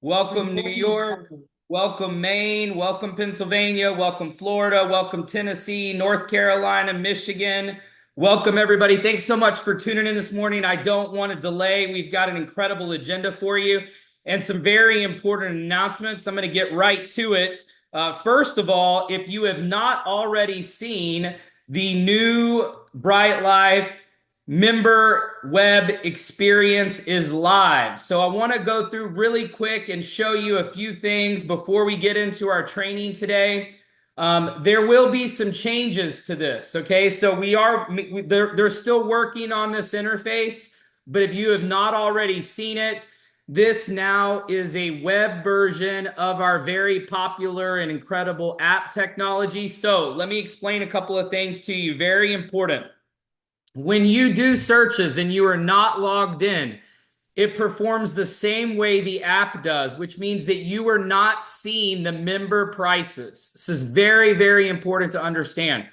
Welcome, New York. Welcome, Maine. Welcome, Pennsylvania. Welcome, Florida. Welcome, Tennessee, North Carolina, Michigan. Welcome, everybody. Thanks so much for tuning in this morning. I don't want to delay. We've got an incredible agenda for you and some very important announcements. I'm going to get right to it. First of all, if you have not already seen the new Bryte Lyfe member web experience is live. So I want to go through really quick and show you a few things before we get into our training today. There will be some changes to this. Okay, so they're still working on this interface, but if you have not already seen it, this now is a web version of our very popular and incredible app technology. So let me explain a couple of things to you. Very important. When you do searches and you are not logged in, it performs the same way the app does, which means that you are not seeing the member prices. This is very, very important to understand.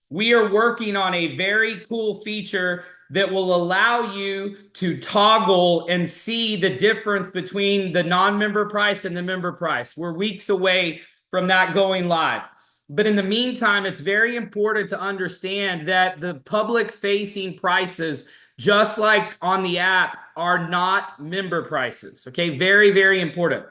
We are working on a very cool feature that will allow you to toggle and see the difference between the non-member price and the member price. We're weeks away from that going live. But in the meantime, it's very important to understand that the public-facing prices, just like on the app, are not member prices. Okay, very, very important.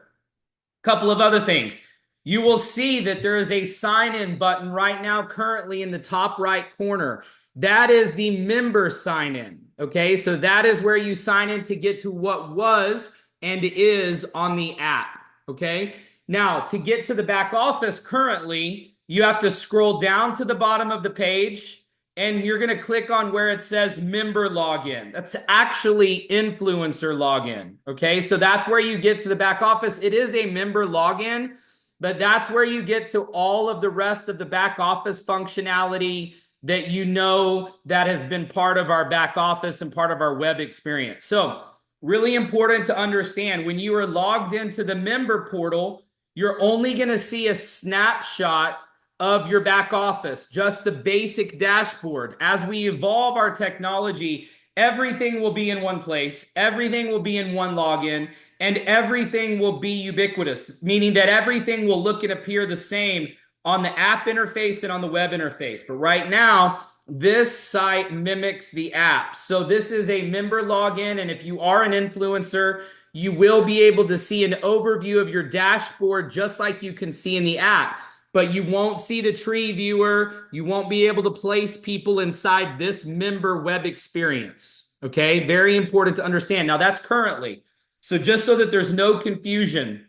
Couple of other things. You will see that there is a sign-in button right now currently in the top right corner. That is the member sign-in. Okay, so that is where you sign in to get to what was and is on the app. Okay, now to get to the back office currently, you have to scroll down to the bottom of the page and you're going to click on where it says member login. That's actually influencer login. Okay, so that's where you get to the back office. It is a member login, but that's where you get to all of the rest of the back office functionality that you know that has been part of our back office and part of our web experience. So really important to understand, when you are logged into the member portal, you're only going to see a snapshot of your back office, just the basic dashboard. As we evolve our technology, everything will be in one place, everything will be in one login, and everything will be ubiquitous, meaning that everything will look and appear the same on the app interface and on the web interface. But right now, this site mimics the app. So this is a member login, and if you are an influencer, you will be able to see an overview of your dashboard just like you can see in the app. But you won't see the tree viewer. You won't be able to place people inside this member web experience. Okay, very important to understand. Now that's currently. So just so that there's no confusion.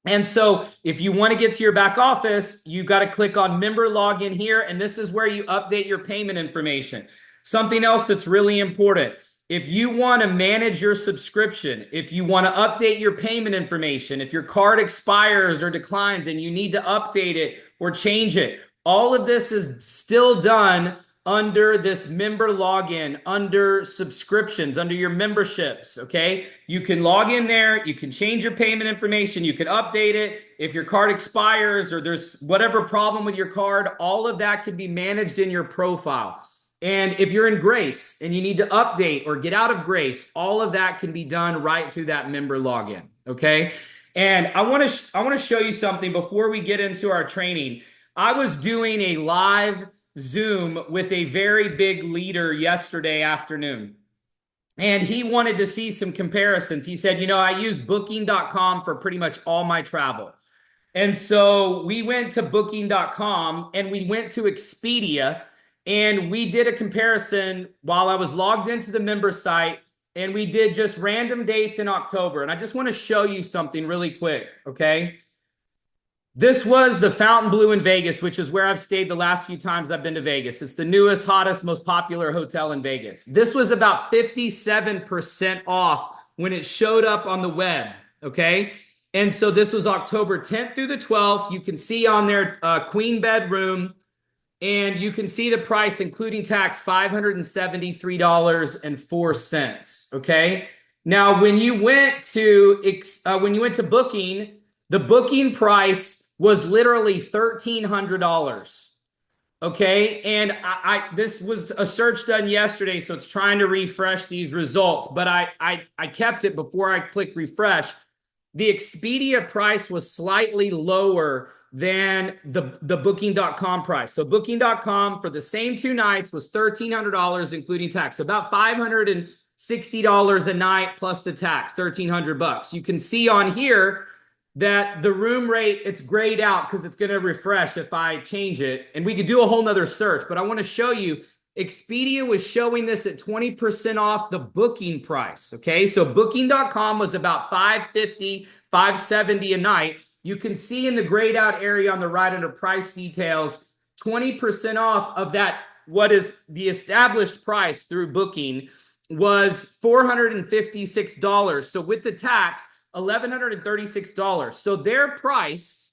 And so if you want to get to your back office, you got to click on member login here. And this is where you update your payment information. Something else that's really important. If you want to manage your subscription, if you want to update your payment information, if your card expires or declines and you need to update it or change it, all of this is still done under this member login, under subscriptions, under your memberships, okay? You can log in there, you can change your payment information, you can update it. If your card expires or there's whatever problem with your card, all of that can be managed in your profile. And if you're in Grace and you need to update or get out of Grace, all of that can be done right through that member login, okay? And I want to show you something before we get into our training. I was doing a live Zoom with a very big leader yesterday afternoon, and he wanted to see some comparisons. He said, I use booking.com for pretty much all my travel. And so we went to booking.com and we went to Expedia, and we did a comparison while I was logged into the member site, and we did just random dates in October. And I just want to show you something really quick, okay? This was the Fontainebleau in Vegas, which is where I've stayed the last few times I've been to Vegas. It's the newest, hottest, most popular hotel in Vegas. This was about 57% off when it showed up on the web, okay? And so this was October 10th through the 12th. You can see on there, queen bedroom, and you can see the price, including tax, $573.04. Okay. Now, when you went to booking, the booking price was literally $1,300. Okay, and this was a search done yesterday, so it's trying to refresh these results, but I kept it before I click refresh. the Expedia price was slightly lower than the booking.com price. So booking.com for the same 2 nights was $1,300 including tax. So about $560 a night plus the tax, $1,300. You can see on here that the room rate, it's grayed out because it's going to refresh if I change it. And we could do a whole nother search, but I want to show you Expedia was showing this at 20% off the booking price. Okay. So booking.com was about $550, $570 a night. You can see in the grayed out area on the right under price details, 20% off of that. What is the established price through booking was $456. So with the tax, $1,136. So their price,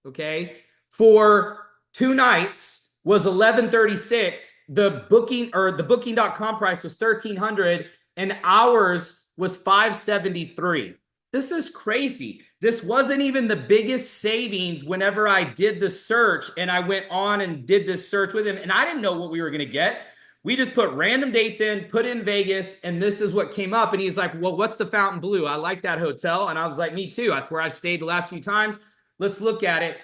okay, for 2 nights was $1,136. The booking.com price was $1,300 and ours was $573. This is crazy. This wasn't even the biggest savings whenever I did the search and I went on and did this search with him and I didn't know what we were going to get. We just put random dates in, put in Vegas, and this is what came up. And he's like, well, what's the Fontainebleau? I like that hotel. And I was like, me too. That's where I've stayed the last few times. Let's look at it.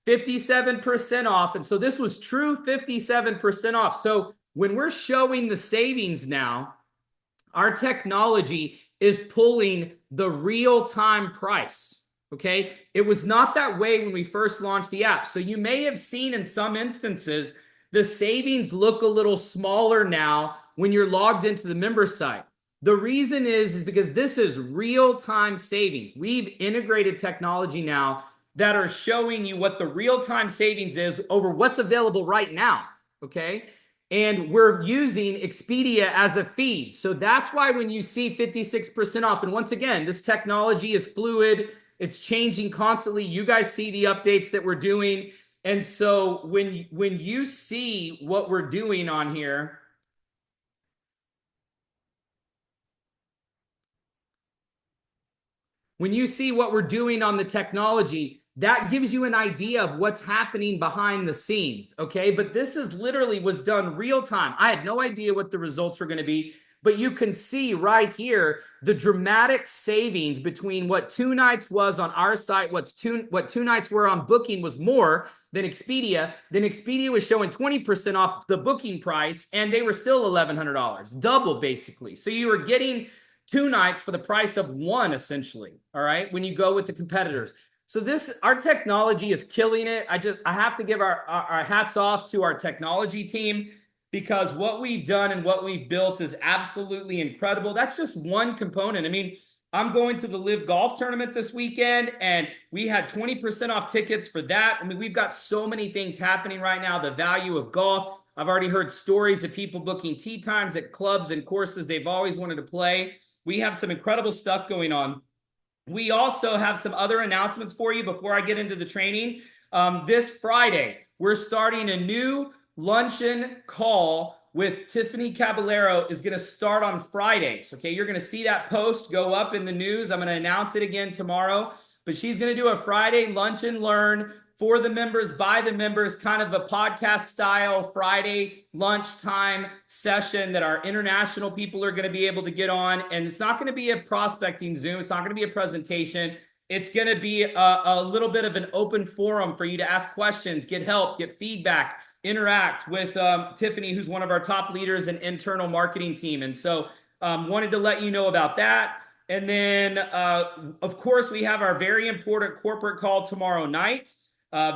57% off. And so this was true 57% off. So when we're showing the savings now, our technology is pulling the real-time price. Okay. It was not that way when we first launched the app. So you may have seen in some instances, the savings look a little smaller now when you're logged into the member site. The reason is because this is real-time savings. We've integrated technology now that are showing you what the real-time savings is over what's available right now, okay? And we're using Expedia as a feed. So that's why when you see 56% off, and once again, this technology is fluid. It's changing constantly. You guys see the updates that we're doing. And so when you see what we're doing on here, when you see what we're doing on the technology, that gives you an idea of what's happening behind the scenes, okay? But this is literally was done real time. I had no idea what the results were going to be, but you can see right here the dramatic savings between what 2 nights was on our site, what 2 nights were on booking was more than Expedia. Then Expedia was showing 20% off the booking price, and they were still $1,100, double basically. So you were getting 2 nights for the price of 1, essentially, all right, when you go with the competitors. So our technology is killing it. I have to give our hats off to our technology team because what we've done and what we've built is absolutely incredible. That's just one component. I mean, I'm going to the Live Golf tournament this weekend, and we had 20% off tickets for that. I mean, we've got so many things happening right now. The value of golf. I've already heard stories of people booking tee times at clubs and courses they've always wanted to play. We have some incredible stuff going on. We also have some other announcements for you before I get into the training. This Friday, we're starting a new luncheon call with Tiffany Caballero is going to start on Fridays. Okay, you're going to see that post go up in the news. I'm going to announce it again tomorrow, but she's going to do a Friday lunch and learn for the members, by the members, kind of a podcast style Friday lunchtime session that our international people are going to be able to get on. And it's not going to be a prospecting Zoom. It's not going to be a presentation. It's going to be a little bit of an open forum for you to ask questions, get help, get feedback, interact with Tiffany, who's one of our top leaders in internal marketing team. And so wanted to let you know about that. And then, of course, we have our very important corporate call tomorrow night.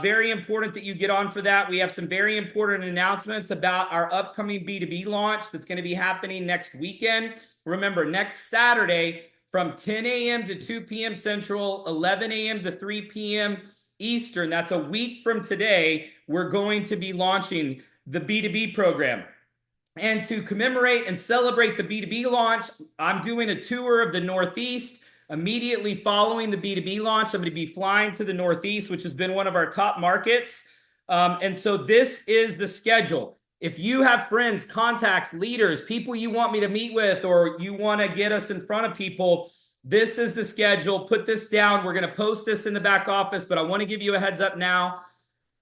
Very important that you get on for that. We have some very important announcements about our upcoming B2B launch that's going to be happening next weekend. Remember, next Saturday from 10 a.m. to 2 p.m. Central, 11 a.m. to 3 p.m. Eastern. That's a week from today. We're going to be launching the B2B program. And to commemorate and celebrate the B2B launch, I'm doing a tour of the Northeast. Immediately following the B2B launch, I'm going to be flying to the Northeast, which has been one of our top markets. And so this is the schedule. If you have friends, contacts, leaders, people you want me to meet with, or you want to get us in front of people, this is the schedule. Put this down. We're going to post this in the back office, but I want to give you a heads up now.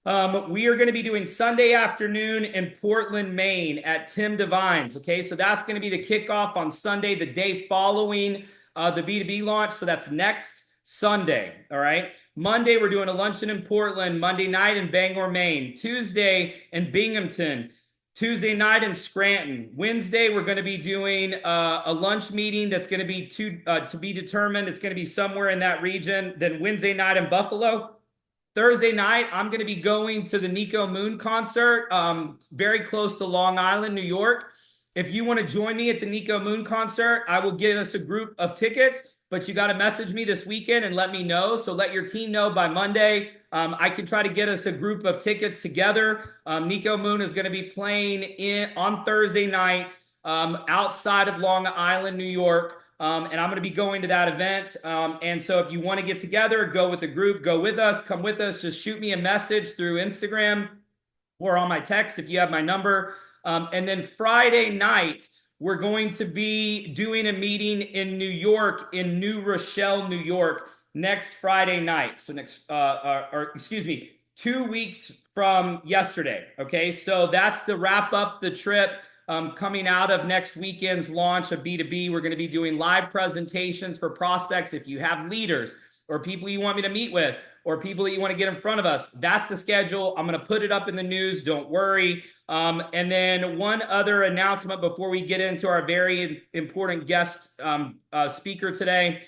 We are going to be doing Sunday afternoon in Portland, Maine at Tim Devine's. Okay, so that's going to be the kickoff on Sunday, the day following the B2B launch. So that's next Sunday. All right. Monday, we're doing a luncheon in Portland. Monday night in Bangor, Maine. Tuesday in Binghamton. Tuesday night in Scranton. Wednesday, we're going to be doing a lunch meeting that's going to be to be determined. It's going to be somewhere in that region. Then Wednesday night in Buffalo. Thursday night, I'm going to be going to the Nico Moon concert, very close to Long Island, New York. If you want to join me at the Nico Moon concert, I will get us a group of tickets, but you got to message me this weekend and let me know. So let your team know by Monday. I can try to get us a group of tickets together. Nico Moon is going to be playing on Thursday night outside of Long Island, New York. And I'm going to be going to that event. And so if you want to get together, go with the group, go with us, come with us, just shoot me a message through Instagram or on my text if you have my number. And then Friday night, we're going to be doing a meeting in New York, in New Rochelle, New York, next Friday night. So excuse me, 2 weeks from yesterday. Okay, so that's to wrap up the trip. Coming out of next weekend's launch of B2B, we're going to be doing live presentations for prospects. If you have leaders or people you want me to meet with or people that you want to get in front of us, that's the schedule. I'm going to put it up in the news. Don't worry. And then one other announcement before we get into our very important guest speaker today.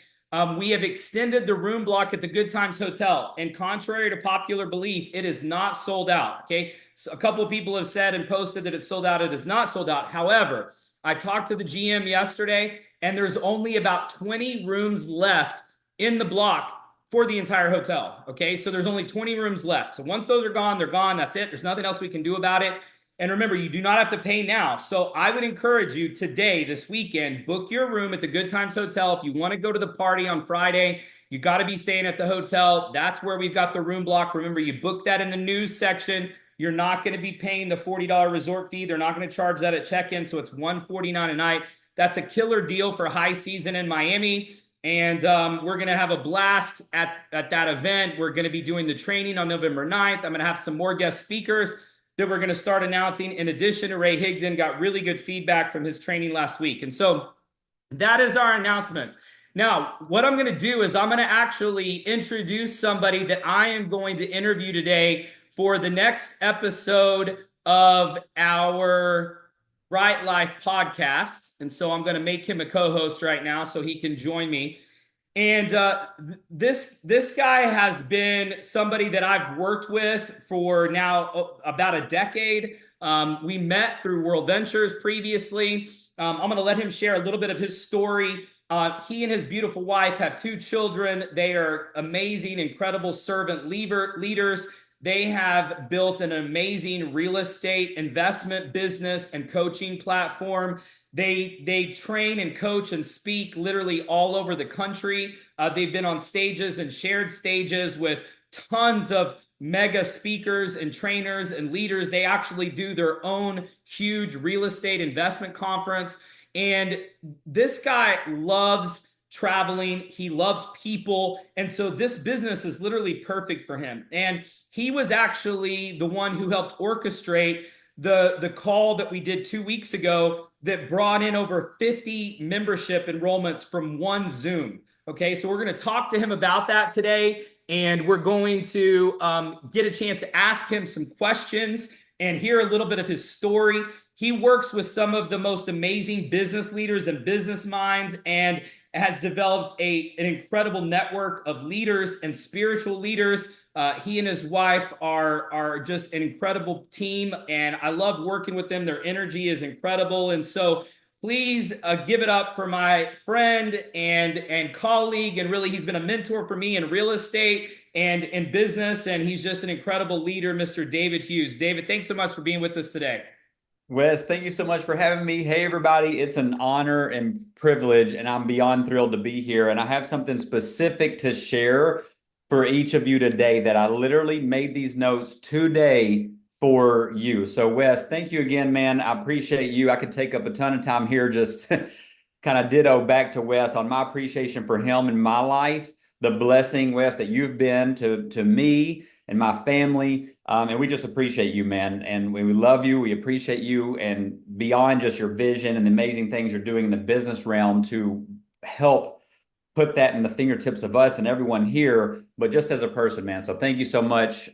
We have extended the room block at the Good Times Hotel. And contrary to popular belief, it is not sold out. Okay. So a couple of people have said and posted that it's sold out. It is not sold out. However, I talked to the GM yesterday, and there's only about 20 rooms left in the block for the entire hotel. Okay. So there's only 20 rooms left. So once those are gone, they're gone. That's it. There's nothing else we can do about it. And remember, you do not have to pay now. So I would encourage you today, this weekend, book your room at the Good Times Hotel. If you want to go to the party on Friday, you got to be staying at the hotel. That's where we've got the room block. Remember, you book that in the news section. You're not going to be paying the $40 resort fee. They're not going to charge that at check-in. So it's $149 a night. That's a killer deal for high season in Miami. And we're going to have a blast at that event. We're going to be doing the training on November 9th. I'm going to have some more guest speakers that we're going to start announcing. In addition to Ray Higdon, got really good feedback from his training last week. And so that is our announcements. Now, what I'm going to do is I'm going to actually introduce somebody that I am going to interview today for the next episode of our Bryte Lyfe podcast. And so I'm going to make him a co-host right now so he can join me. And this guy has been somebody that I've worked with for now about a decade. We met through World Ventures previously. I'm going to let him share a little bit of his story. He and his beautiful wife have 2 children. They are amazing, incredible servant leaders. They have built an amazing real estate investment business and coaching platform. They train and coach and speak literally all over the country. They've been on stages and shared stages with tons of mega speakers and trainers and leaders. They actually do their own huge real estate investment conference. And this guy loves traveling. He loves people. And so this business is literally perfect for him. And he was actually the one who helped orchestrate the call that we did 2 weeks ago that brought in over 50 membership enrollments from one Zoom. Okay, so we're going to talk to him about that today, and we're going to get a chance to ask him some questions and hear a little bit of his story. He works with some of the most amazing business leaders and business minds, and has developed an incredible network of leaders and spiritual leaders. He and his wife are just an incredible team, and I love working with them. Their energy is incredible. And so please give it up for my friend and colleague, and really he's been a mentor for me in real estate and in business, and he's just an incredible leader, Mr. David Hughes. David, thanks so much for being with us today. Wes, thank you so much for having me. Hey, everybody, it's an honor and privilege, and I'm beyond thrilled to be here. And I have something specific to share for each of you today that I literally made these notes today for you. So, Wes, thank you again, man. I appreciate you. I could take up a ton of time here just kind of ditto back to Wes on my appreciation for him in my life, the blessing, Wes, that you've been to me and my family. And we just appreciate you, man. And we love you. We appreciate you. And beyond just your vision and the amazing things you're doing in the business realm to help put that in the fingertips of us and everyone here, but just as a person, man. So thank you so much.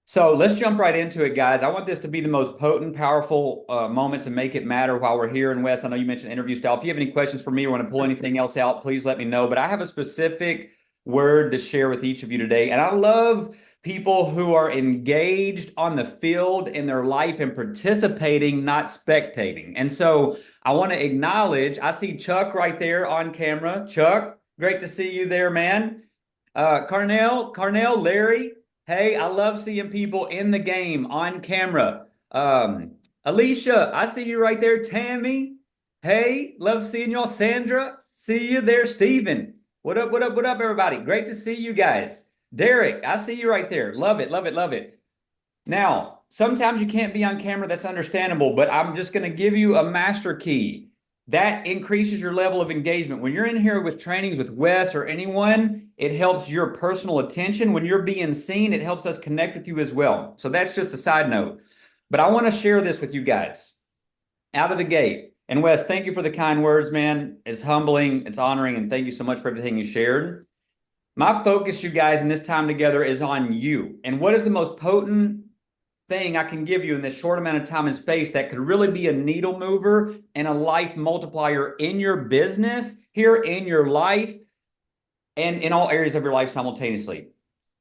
So let's jump right into it, guys. I want this to be the most potent, powerful moments and make it matter while we're here. And Wes, I know you mentioned interview style. If you have any questions for me or want to pull anything else out, please let me know. But I have a specific word to share with each of you today. And I love people who are engaged on the field in their life and participating, not spectating. And so I want to acknowledge, I see Chuck right there on camera. Chuck, great to see you there, man. Carnell, Larry, hey, I love seeing people in the game on camera. Alicia, I see you right there. Tammy, hey, love seeing y'all. Sandra, see you there. Steven, what up, what up, what up, everybody? Great to see you guys. Derek, I see you right there. Love it, love it, love it. Now, sometimes you can't be on camera. That's understandable, but I'm just going to give you a master key that increases your level of engagement. When you're in here with trainings with Wes or anyone, it helps your personal attention. When you're being seen, it helps us connect with you as well. So that's just a side note. But I want to share this with you guys out of the gate. And Wes, thank you for the kind words, man. It's humbling, it's honoring, and thank you so much for everything you shared. My focus, you guys, in this time together is on you. And what is the most potent thing I can give you in this short amount of time and space that could really be a needle mover and a life multiplier in your business, here in your life, and in all areas of your life simultaneously.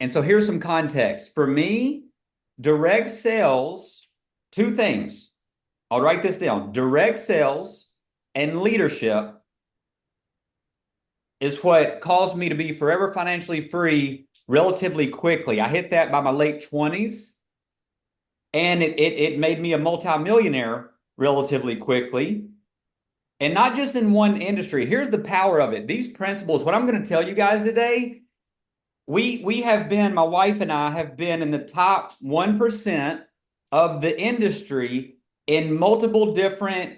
And so here's some context. For me, direct sales, two things. I'll write this down. Direct sales and leadership is what caused me to be forever financially free relatively quickly. I hit that by my late 20s. And it made me a multimillionaire relatively quickly. And not just in one industry. Here's the power of it. These principles, what I'm going to tell you guys today, we have been, my wife and I have been in the top 1% of the industry in multiple different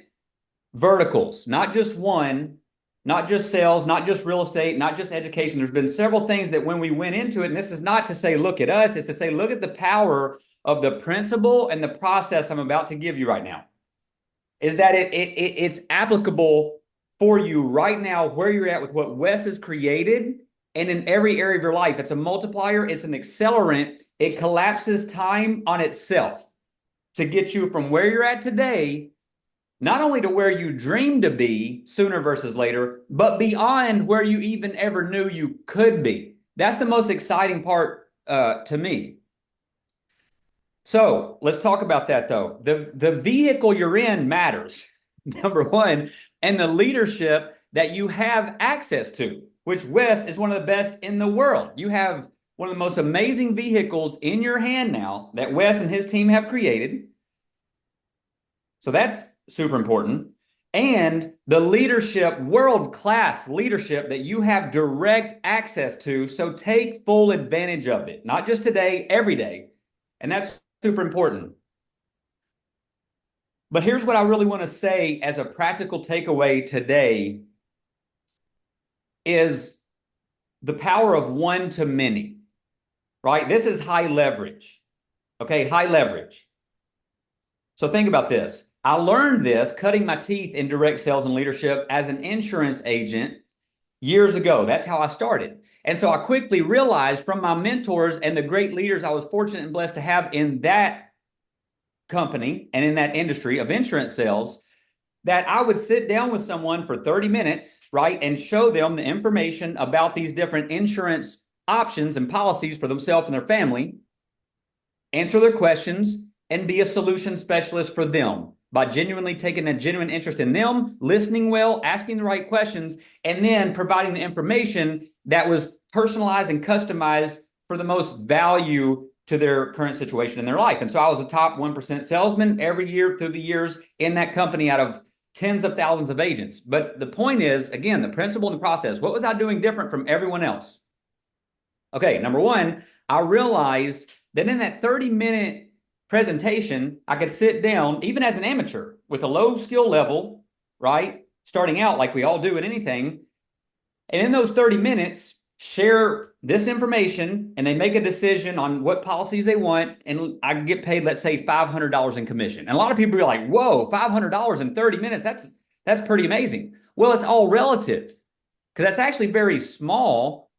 verticals, not just one, not just sales, not just real estate, not just education. There's been several things that when we went into it, and this is not to say, look at us, it's to say, look at the power of the principle and the process I'm about to give you right now, is that it's applicable for you right now where you're at with what Wes has created and in every area of your life. It's a multiplier. It's an accelerant. It collapses time on itself to get you from where you're at today, not only to where you dream to be sooner versus later, but beyond where you even ever knew you could be. That's the most exciting part to me. So let's talk about that though. The vehicle you're in matters, number one, and the leadership that you have access to, which Wes is one of the best in the world. You have one of the most amazing vehicles in your hand now that Wes and his team have created. So that's super important. And the leadership, world-class leadership that you have direct access to. So take full advantage of it, not just today, every day. And that's super important. But here's what I really want to say as a practical takeaway today is the power of one to many, right? This is high leverage, okay? High leverage. So think about this. I learned this cutting my teeth in direct sales and leadership as an insurance agent years ago. That's how I started. And so I quickly realized from my mentors and the great leaders I was fortunate and blessed to have in that company and in that industry of insurance sales that I would sit down with someone for 30 minutes, right, and show them the information about these different insurance options and policies for themselves and their family, answer their questions, and be a solution specialist for them by genuinely taking a genuine interest in them, listening well, asking the right questions, and then providing the information that was personalized and customized for the most value to their current situation in their life. And so I was a top 1% salesman every year through the years in that company out of tens of thousands of agents. But the point is, again, the principle and the process. What was I doing different from everyone else? Okay, number one, I realized that in that 30-minute presentation, I could sit down, even as an amateur, with a low skill level, right? Starting out like we all do in anything. And in those 30 minutes, share this information and they make a decision on what policies they want. And I get paid, let's say, $500 in commission. And a lot of people are like, whoa, $500 in 30 minutes, that's pretty amazing. Well, it's all relative. because that's actually very small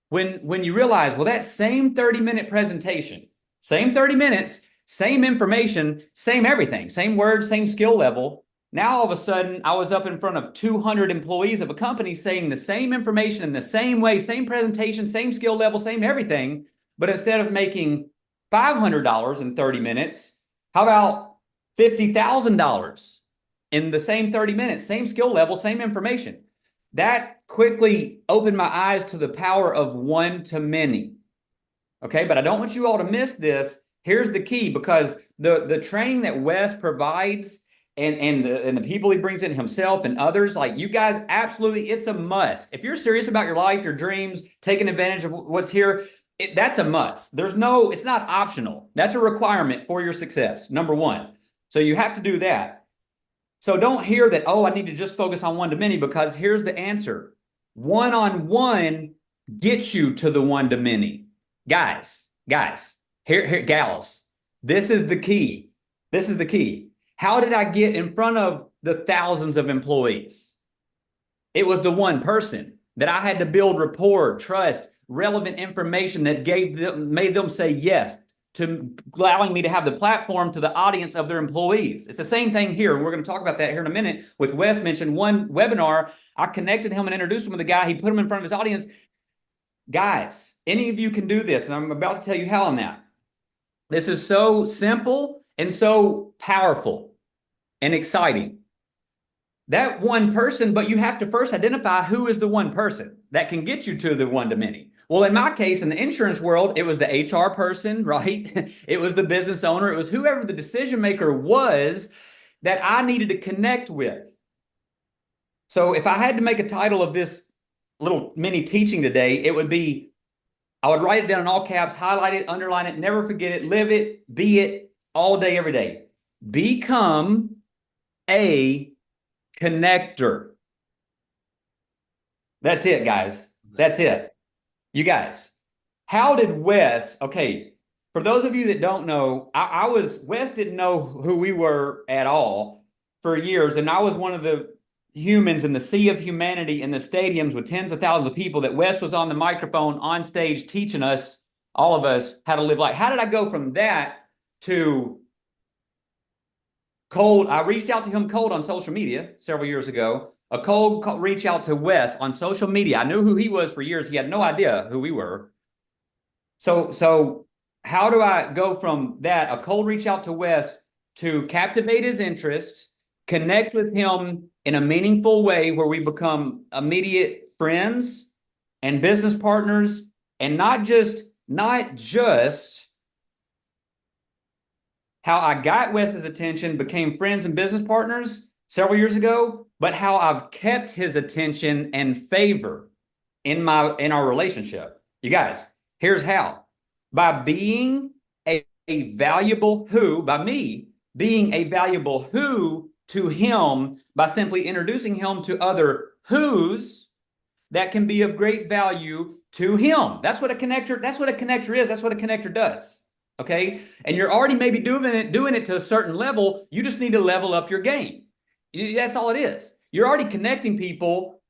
when you realize, well, that same 30-minute presentation, same 30 minutes, same information, same everything, same words, same skill level. Now all of a sudden, I was up in front of 200 employees of a company saying the same information in the same way, same presentation, same skill level, same everything. But instead of making $500 in 30 minutes, how about $50,000 in the same 30 minutes, same skill level, same information? That quickly opened my eyes to the power of one to many. Okay, but I don't want you all to miss this. Here's the key, because the training that Wes provides and the people he brings in himself and others, like you guys, absolutely, it's a must. If you're serious about your life, your dreams, taking advantage of what's here, that's a must. It's not optional. That's a requirement for your success, number one. So you have to do that. So don't hear that, oh, I need to just focus on one to many, because here's the answer. One-on-one gets you to the one to many. Guys, gals, this is the key. This is the key. How did I get in front of the thousands of employees? It was the one person that I had to build rapport, trust, relevant information that made them say yes to allowing me to have the platform to the audience of their employees. It's the same thing here. And we're going to talk about that here in a minute. With Wes mentioned one webinar, I connected him and introduced him with a guy. He put him in front of his audience. Guys, any of you can do this. And I'm about to tell you how on that. This is so simple and so powerful and exciting. That one person, but you have to first identify who is the one person that can get you to the one to many. Well, in my case, in the insurance world, it was the HR person, right? It was the business owner. It was whoever the decision maker was that I needed to connect with. So if I had to make a title of this little mini teaching today, it would be, I would write it down in all caps, highlight it, underline it, never forget it, live it, be it all day, every day. Become a connector. That's it, guys. That's it. You guys, how did Wes, okay, for those of you that don't know, Wes didn't know who we were at all for years. And I was one of the humans in the sea of humanity in the stadiums with tens of thousands of people that Wes was on the microphone on stage teaching us, all of us, how to live life. How did I go from that to cold? I reached out to him cold on social media several years ago. A cold reach out to Wes on social media. I knew who he was for years. He had no idea who we were. So how do I go from that, a cold reach out to Wes, to captivate his interest, connect with him in a meaningful way where we become immediate friends and business partners, and not just how I got Wes's attention, became friends and business partners several years ago, but how I've kept his attention and favor in our relationship. You guys, here's how. By being a valuable who, by me being a valuable who to him, by simply introducing him to other who's that can be of great value to him. That's what a connector is. That's what a connector does. Okay? And you're already maybe doing it to a certain level. You just need to level up your game. That's all it is. You're already connecting people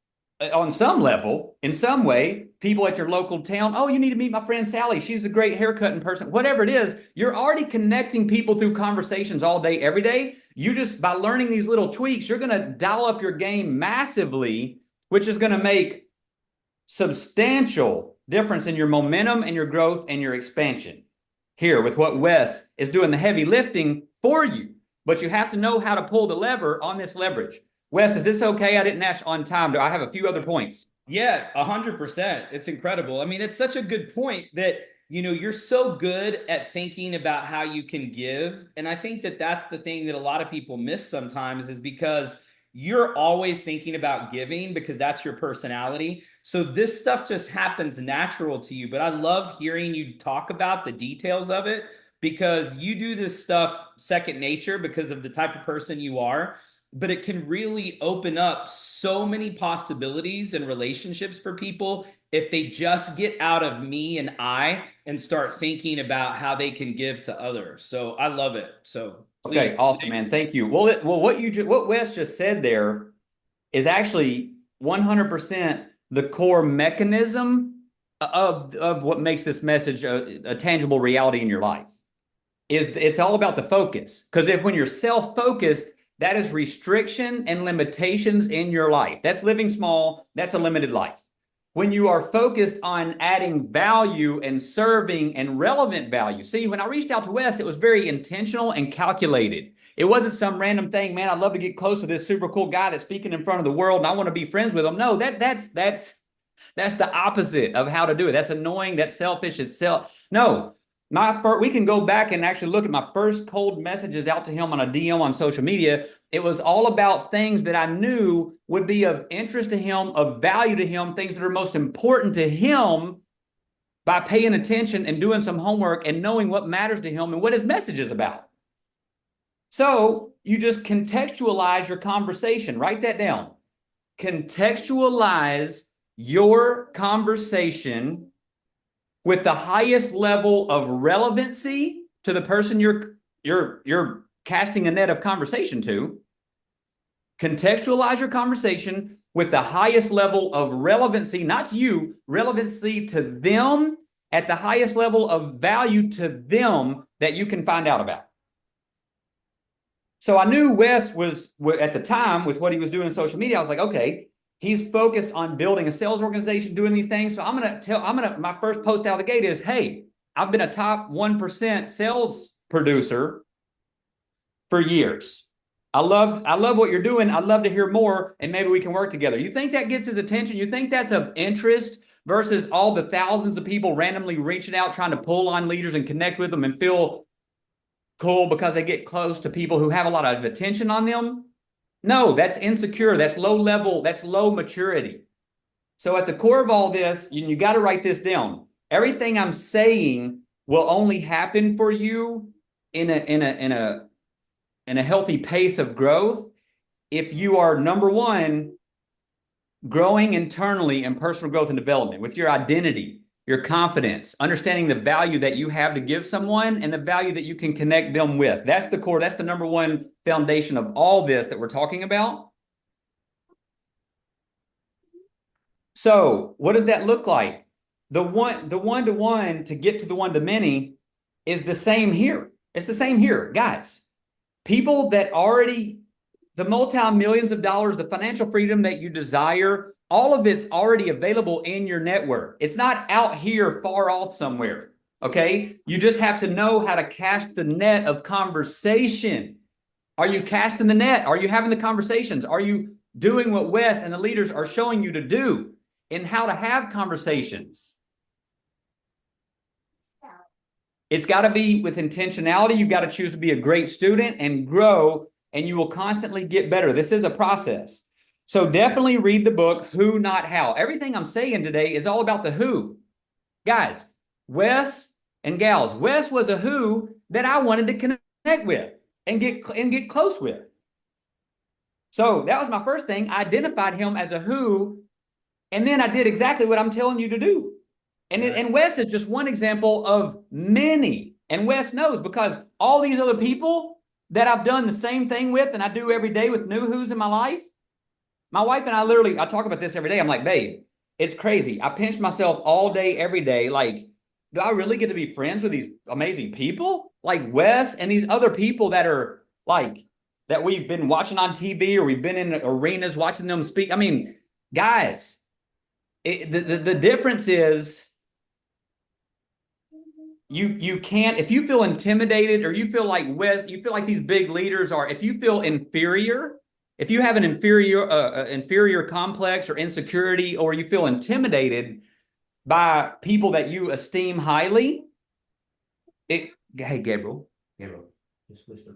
on some level, in some way, people at your local town. Oh, you need to meet my friend Sally. She's a great haircutting person. Whatever it is, you're already connecting people through conversations all day, every day. You just, by learning these little tweaks, you're going to dial up your game massively, which is going to make substantial difference in your momentum and your growth and your expansion. Here, with what Wes is doing the heavy lifting for you. But you have to know how to pull the lever on this leverage. Wes, is this okay? I didn't ask on time. Do I have a few other points? Yeah, 100%. It's incredible. I mean, it's such a good point that, you're so good at thinking about how you can give. And I think that that's the thing that a lot of people miss sometimes, is because you're always thinking about giving because that's your personality. So this stuff just happens natural to you. But I love hearing you talk about the details of it, because you do this stuff second nature because of the type of person you are. But it can really open up so many possibilities and relationships for people if they just get out of me and I and start thinking about how they can give to others. So I love it. So please. Okay, awesome, man. Thank you. Well, what Wes just said there is actually 100% the core mechanism of what makes this message a tangible reality in your life. It's all about the focus. Because if when you're self-focused, that is restriction and limitations in your life. That's living small. That's a limited life. When you are focused on adding value and serving and relevant value. See, when I reached out to Wes, it was very intentional and calculated. It wasn't some random thing, man, I'd love to get close to this super cool guy that's speaking in front of the world and I want to be friends with him. No, that's the opposite of how to do it. That's annoying, that's selfish, it's no. We can go back and actually look at my first cold messages out to him on a DM on social media. It was all about things that I knew would be of interest to him, of value to him, things that are most important to him, by paying attention and doing some homework and knowing what matters to him and what his message is about. So you just contextualize your conversation. Write that down. Contextualize your conversation with the highest level of relevancy to the person you're casting a net of conversation to. Contextualize your conversation with the highest level of relevancy, not to you, relevancy to them, at the highest level of value to them that you can find out about. So I knew Wes was, at the time, with what he was doing in social media, I was like, okay, he's focused on building a sales organization, doing these things. So my first post out of the gate is, hey, I've been a top 1% sales producer for years. I love what you're doing. I'd love to hear more, and maybe we can work together. You think that gets his attention? You think that's of interest versus all the thousands of people randomly reaching out, trying to pull on leaders and connect with them and feel cool because they get close to people who have a lot of attention on them? No, that's insecure. That's low level. That's low maturity. So at the core of all this, you got to write this down. Everything I'm saying will only happen for you in a healthy pace of growth if you are, number one, growing internally in personal growth and development with your identity, your confidence, understanding the value that you have to give someone and the value that you can connect them with. That's the core. That's the number one foundation of all this that we're talking about. So what does that look like? The one-to-one to get to the one-to-many is the same here. It's the same here, guys. People that already, the multi-millions of dollars, the financial freedom that you desire, all of it's already available in your network. It's not out here far off somewhere, okay? You just have to know how to cast the net of conversation. Are you casting the net? Are you having the conversations? Are you doing what Wes and the leaders are showing you to do in how to have conversations? It's got to be with intentionality. You've got to choose to be a great student and grow, and you will constantly get better. This is a process. So definitely read the book, Who, Not How. Everything I'm saying today is all about the who. Guys, Wes and gals, Wes was a who that I wanted to connect with and get close with. So that was my first thing. I identified him as a who, and then I did exactly what I'm telling you to do. And Wes is just one example of many. And Wes knows, because all these other people that I've done the same thing with and I do every day with new who's in my life, my wife and I talk about this every day. I'm like, babe, it's crazy. I pinch myself all day, every day. Like, do I really get to be friends with these amazing people? Like Wes and these other people that are like, that we've been watching on TV or we've been in arenas watching them speak. I mean, guys, the difference is, you can't, if you feel intimidated or you feel like Wes, you feel like these big leaders are, if you feel inferior, if you have an inferior complex or insecurity, or you feel intimidated by people that you esteem highly, hey, Gabriel, just whisper.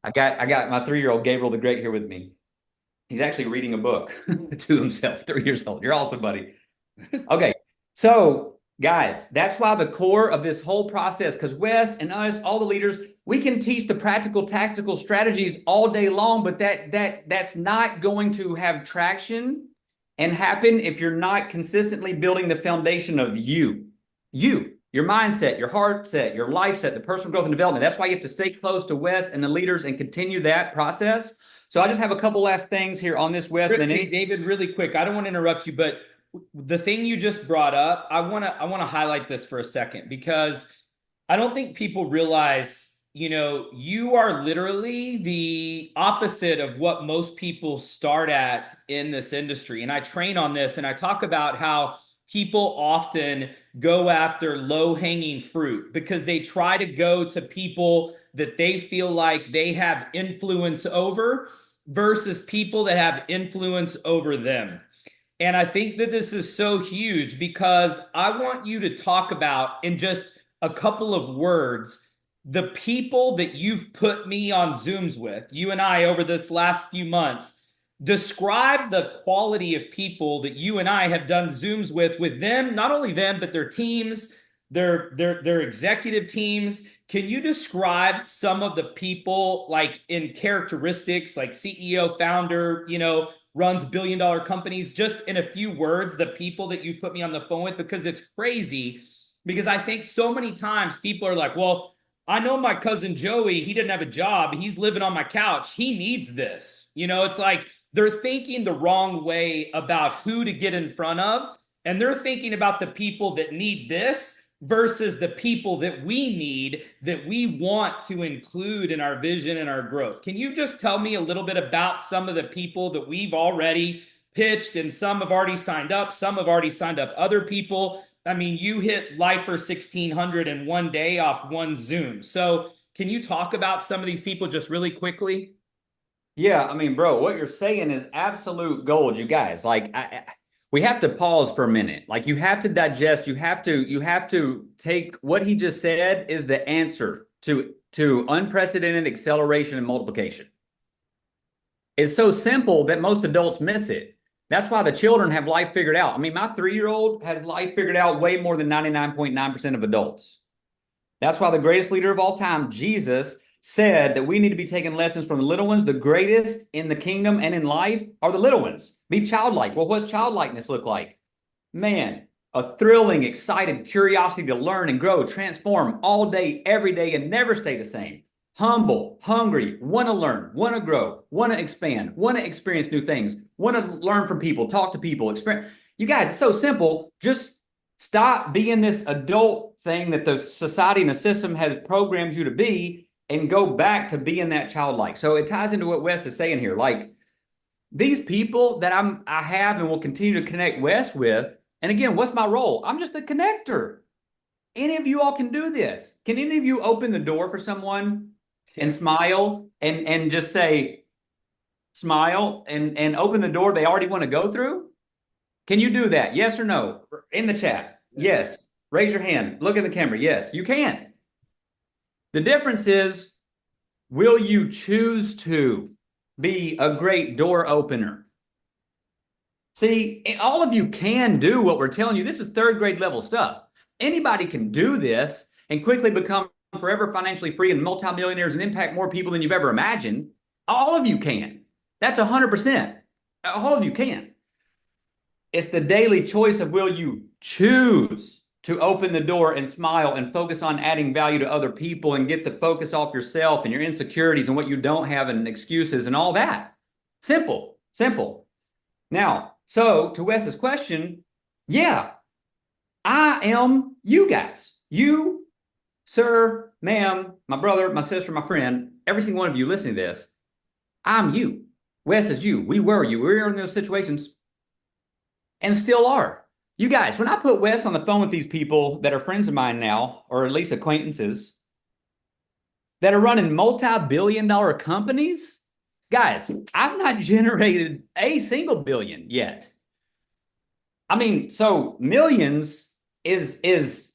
I got my 3-year-old Gabriel the Great here with me. He's actually reading a book to himself, 3 years old. You're awesome, buddy. Okay, so guys, that's why the core of this whole process, because Wes and us, all the leaders, we can teach the practical, tactical strategies all day long, but that's not going to have traction and happen if you're not consistently building the foundation of you, your mindset, your heart set, your life set, the personal growth and development. That's why you have to stay close to Wes and the leaders and continue that process So I just have a couple last things here on this, Wes. Then Hey, any David, really quick. I don't want to interrupt you, but the thing you just brought up, I want to highlight this for a second because I don't think people realize, you are literally the opposite of what most people start at in this industry. And I train on this and I talk about how people often go after low-hanging fruit because they try to go to people that they feel like they have influence over versus people that have influence over them. And I think that this is so huge because I want you to talk about, in just a couple of words, the people that you've put me on Zooms with, you and I, over this last few months. Describe the quality of people that you and I have done Zooms with them, not only them, but their teams, their executive teams. Can you describe some of the people, like in characteristics, like CEO, founder, runs billion-dollar companies, just in a few words, the people that you put me on the phone with? Because it's crazy. Because I think so many times people are like, well, I know my cousin Joey, he didn't have a job. He's living on my couch. He needs this. It's like they're thinking the wrong way about who to get in front of. And they're thinking about the people that need this versus the people that we need, that we want to include in our vision and our growth. Can you just tell me a little bit about some of the people that we've already pitched, and some have already signed up, some have already signed up other people? I mean, you hit Lifer 1600 in one day off one Zoom. So can you talk about some of these people just really quickly? Yeah, I mean, bro, what you're saying is absolute gold, you guys. Like, we have to pause for a minute. Like, you have to digest. You have to take what he just said is the answer to unprecedented acceleration and multiplication. It's so simple that most adults miss it. That's why the children have life figured out. I mean, my 3-year-old has life figured out way more than 99.9% of adults. That's why the greatest leader of all time, Jesus, said that we need to be taking lessons from the little ones. The greatest in the kingdom and in life are the little ones. Be childlike. Well, what's childlikeness look like? Man, a thrilling, excited curiosity to learn and grow, transform all day, every day, and never stay the same. Humble, hungry, want to learn, want to grow, want to expand, want to experience new things, want to learn from people, talk to people, experience. You guys, it's so simple. Just stop being this adult thing that the society and the system has programmed you to be, and go back to being that childlike. So it ties into what Wes is saying here. Like, these people that I have and will continue to connect Wes with. And again, what's my role? I'm just the connector. Any of you all can do this. Can any of you open the door for someone and smile and just say, smile and open the door they already want to go through? Can you do that? Yes or no? In the chat. Yes. Raise your hand. Look at the camera. Yes, you can. The difference is, will you choose to be a great door opener? See, all of you can do what we're telling you. This is third grade level stuff. Anybody can do this and quickly become forever financially free and multimillionaires and impact more people than you've ever imagined. All of you can. That's 100%. All of you can. It's the daily choice of, will you choose to open the door and smile and focus on adding value to other people and get the focus off yourself and your insecurities and what you don't have and excuses and all that. Simple, simple. Now, so to Wes's question, yeah, I am you guys. You, sir, ma'am, my brother, my sister, my friend, every single one of you listening to this, I'm you. Wes is you. We were you. We were in those situations and still are. You guys, when I put Wes on the phone with these people that are friends of mine now, or at least acquaintances, that are running multi-billion-dollar companies, guys, I've not generated a single billion yet. I mean, so millions is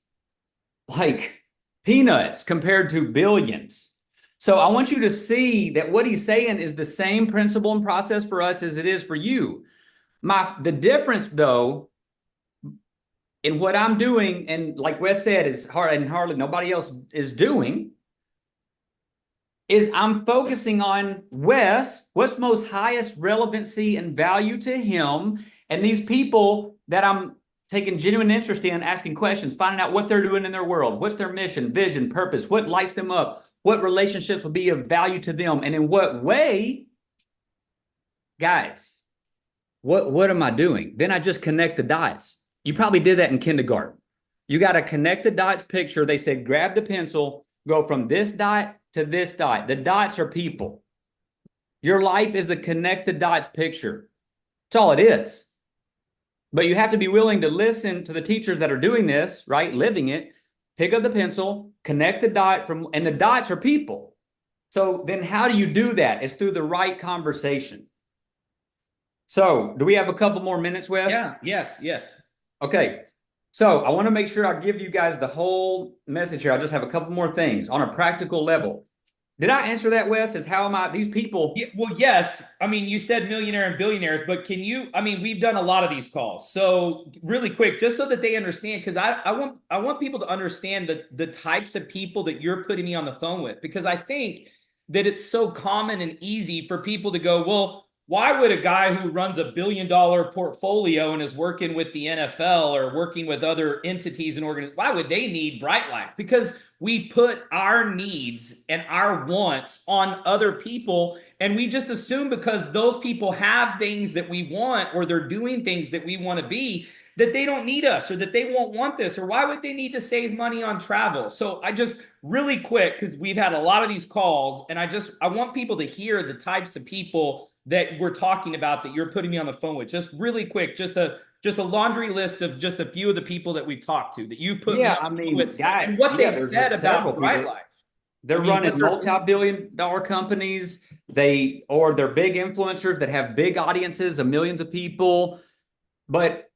like peanuts compared to billions. So I want you to see that what he's saying is the same principle and process for us as it is for you. The difference, though, in what I'm doing, and like Wes said, is hard and hardly nobody else is doing, is I'm focusing on Wes, what's most highest relevancy and value to him, and these people that I'm taking genuine interest in, asking questions, finding out what they're doing in their world, what's their mission, vision, purpose, what lights them up, what relationships will be of value to them, and in what way guys, what am I doing? Then I just connect the dots. You probably did that in kindergarten. You got to connect the dots picture. They said, grab the pencil, go from this dot to this dot. The dots are people. Your life is the connect the dots picture. That's all it is. But you have to be willing to listen to the teachers that are doing this, right? Living it. Pick up the pencil, connect the dot from, and the dots are people. So then how do you do that? It's through the right conversation. So do we have a couple more minutes, Wes? Yeah, yes. Okay. So I want to make sure I give you guys the whole message here. I just have a couple more things on a practical level. Did I answer that, Wes? Is how am I, these people? Yeah, well, yes. I mean, you said millionaire and billionaires, but can you? I mean, we've done a lot of these calls. So really quick, just so that they understand, because I want people to understand the types of people that you're putting me on the phone with, because I think that it's so common and easy for people to go, well, why would a guy who runs $1 billion portfolio and is working with the NFL or working with other entities and organizations, why would they need Bryte Lyfe? Because we put our needs and our wants on other people, and we just assume because those people have things that we want or they're doing things that we want to be, that they don't need us or that they won't want this, or why would they need to save money on travel? So I just really quick, because we've had a lot of these calls, and I want people to hear the types of people that we're talking about that you're putting me on the phone with. Just really quick, just a laundry list of just a few of the people that we've talked to that you put me on I the phone mean, with, guys, and what yeah, they've there's said several about Bryte people. Lyfe. They're I mean, running multi-billion-dollar companies. Or they're big influencers that have big audiences of millions of people. But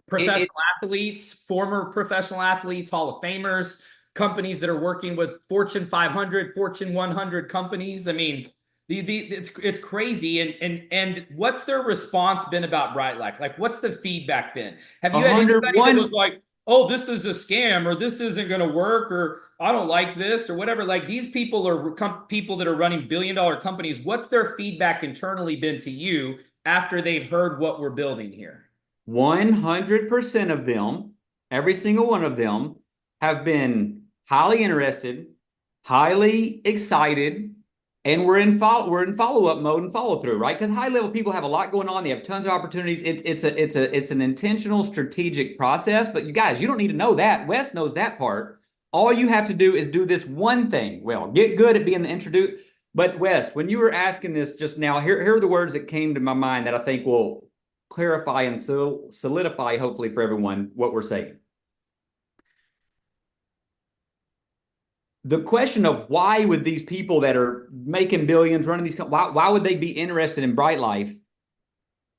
professional athletes, former professional athletes, Hall of Famers, companies that are working with Fortune 500, Fortune 100 companies. I mean, it's crazy. And what's their response been about Bryte Lyfe? Like, what's the feedback been? Have you had anybody that was 101. like, oh, this is a scam, or this isn't going to work, or I don't like this, or whatever? Like, these people are people that are running billion-dollar companies. What's their feedback internally been to you after they've heard what we're building here? 100% of them, every single one of them, have been highly interested, highly excited, and we're in follow-up mode and follow-through, right? Because high-level people have a lot going on. They have tons of opportunities. It's an intentional, strategic process. But you guys, you don't need to know that. Wes knows that part. All you have to do is do this one thing. Well, get good at being the introduce. But Wes, when you were asking this just now, here are the words that came to my mind that I think will clarify and solidify, hopefully, for everyone what we're saying. The question of why would these people that are making billions, running these, why would they be interested in Bryte Lyfe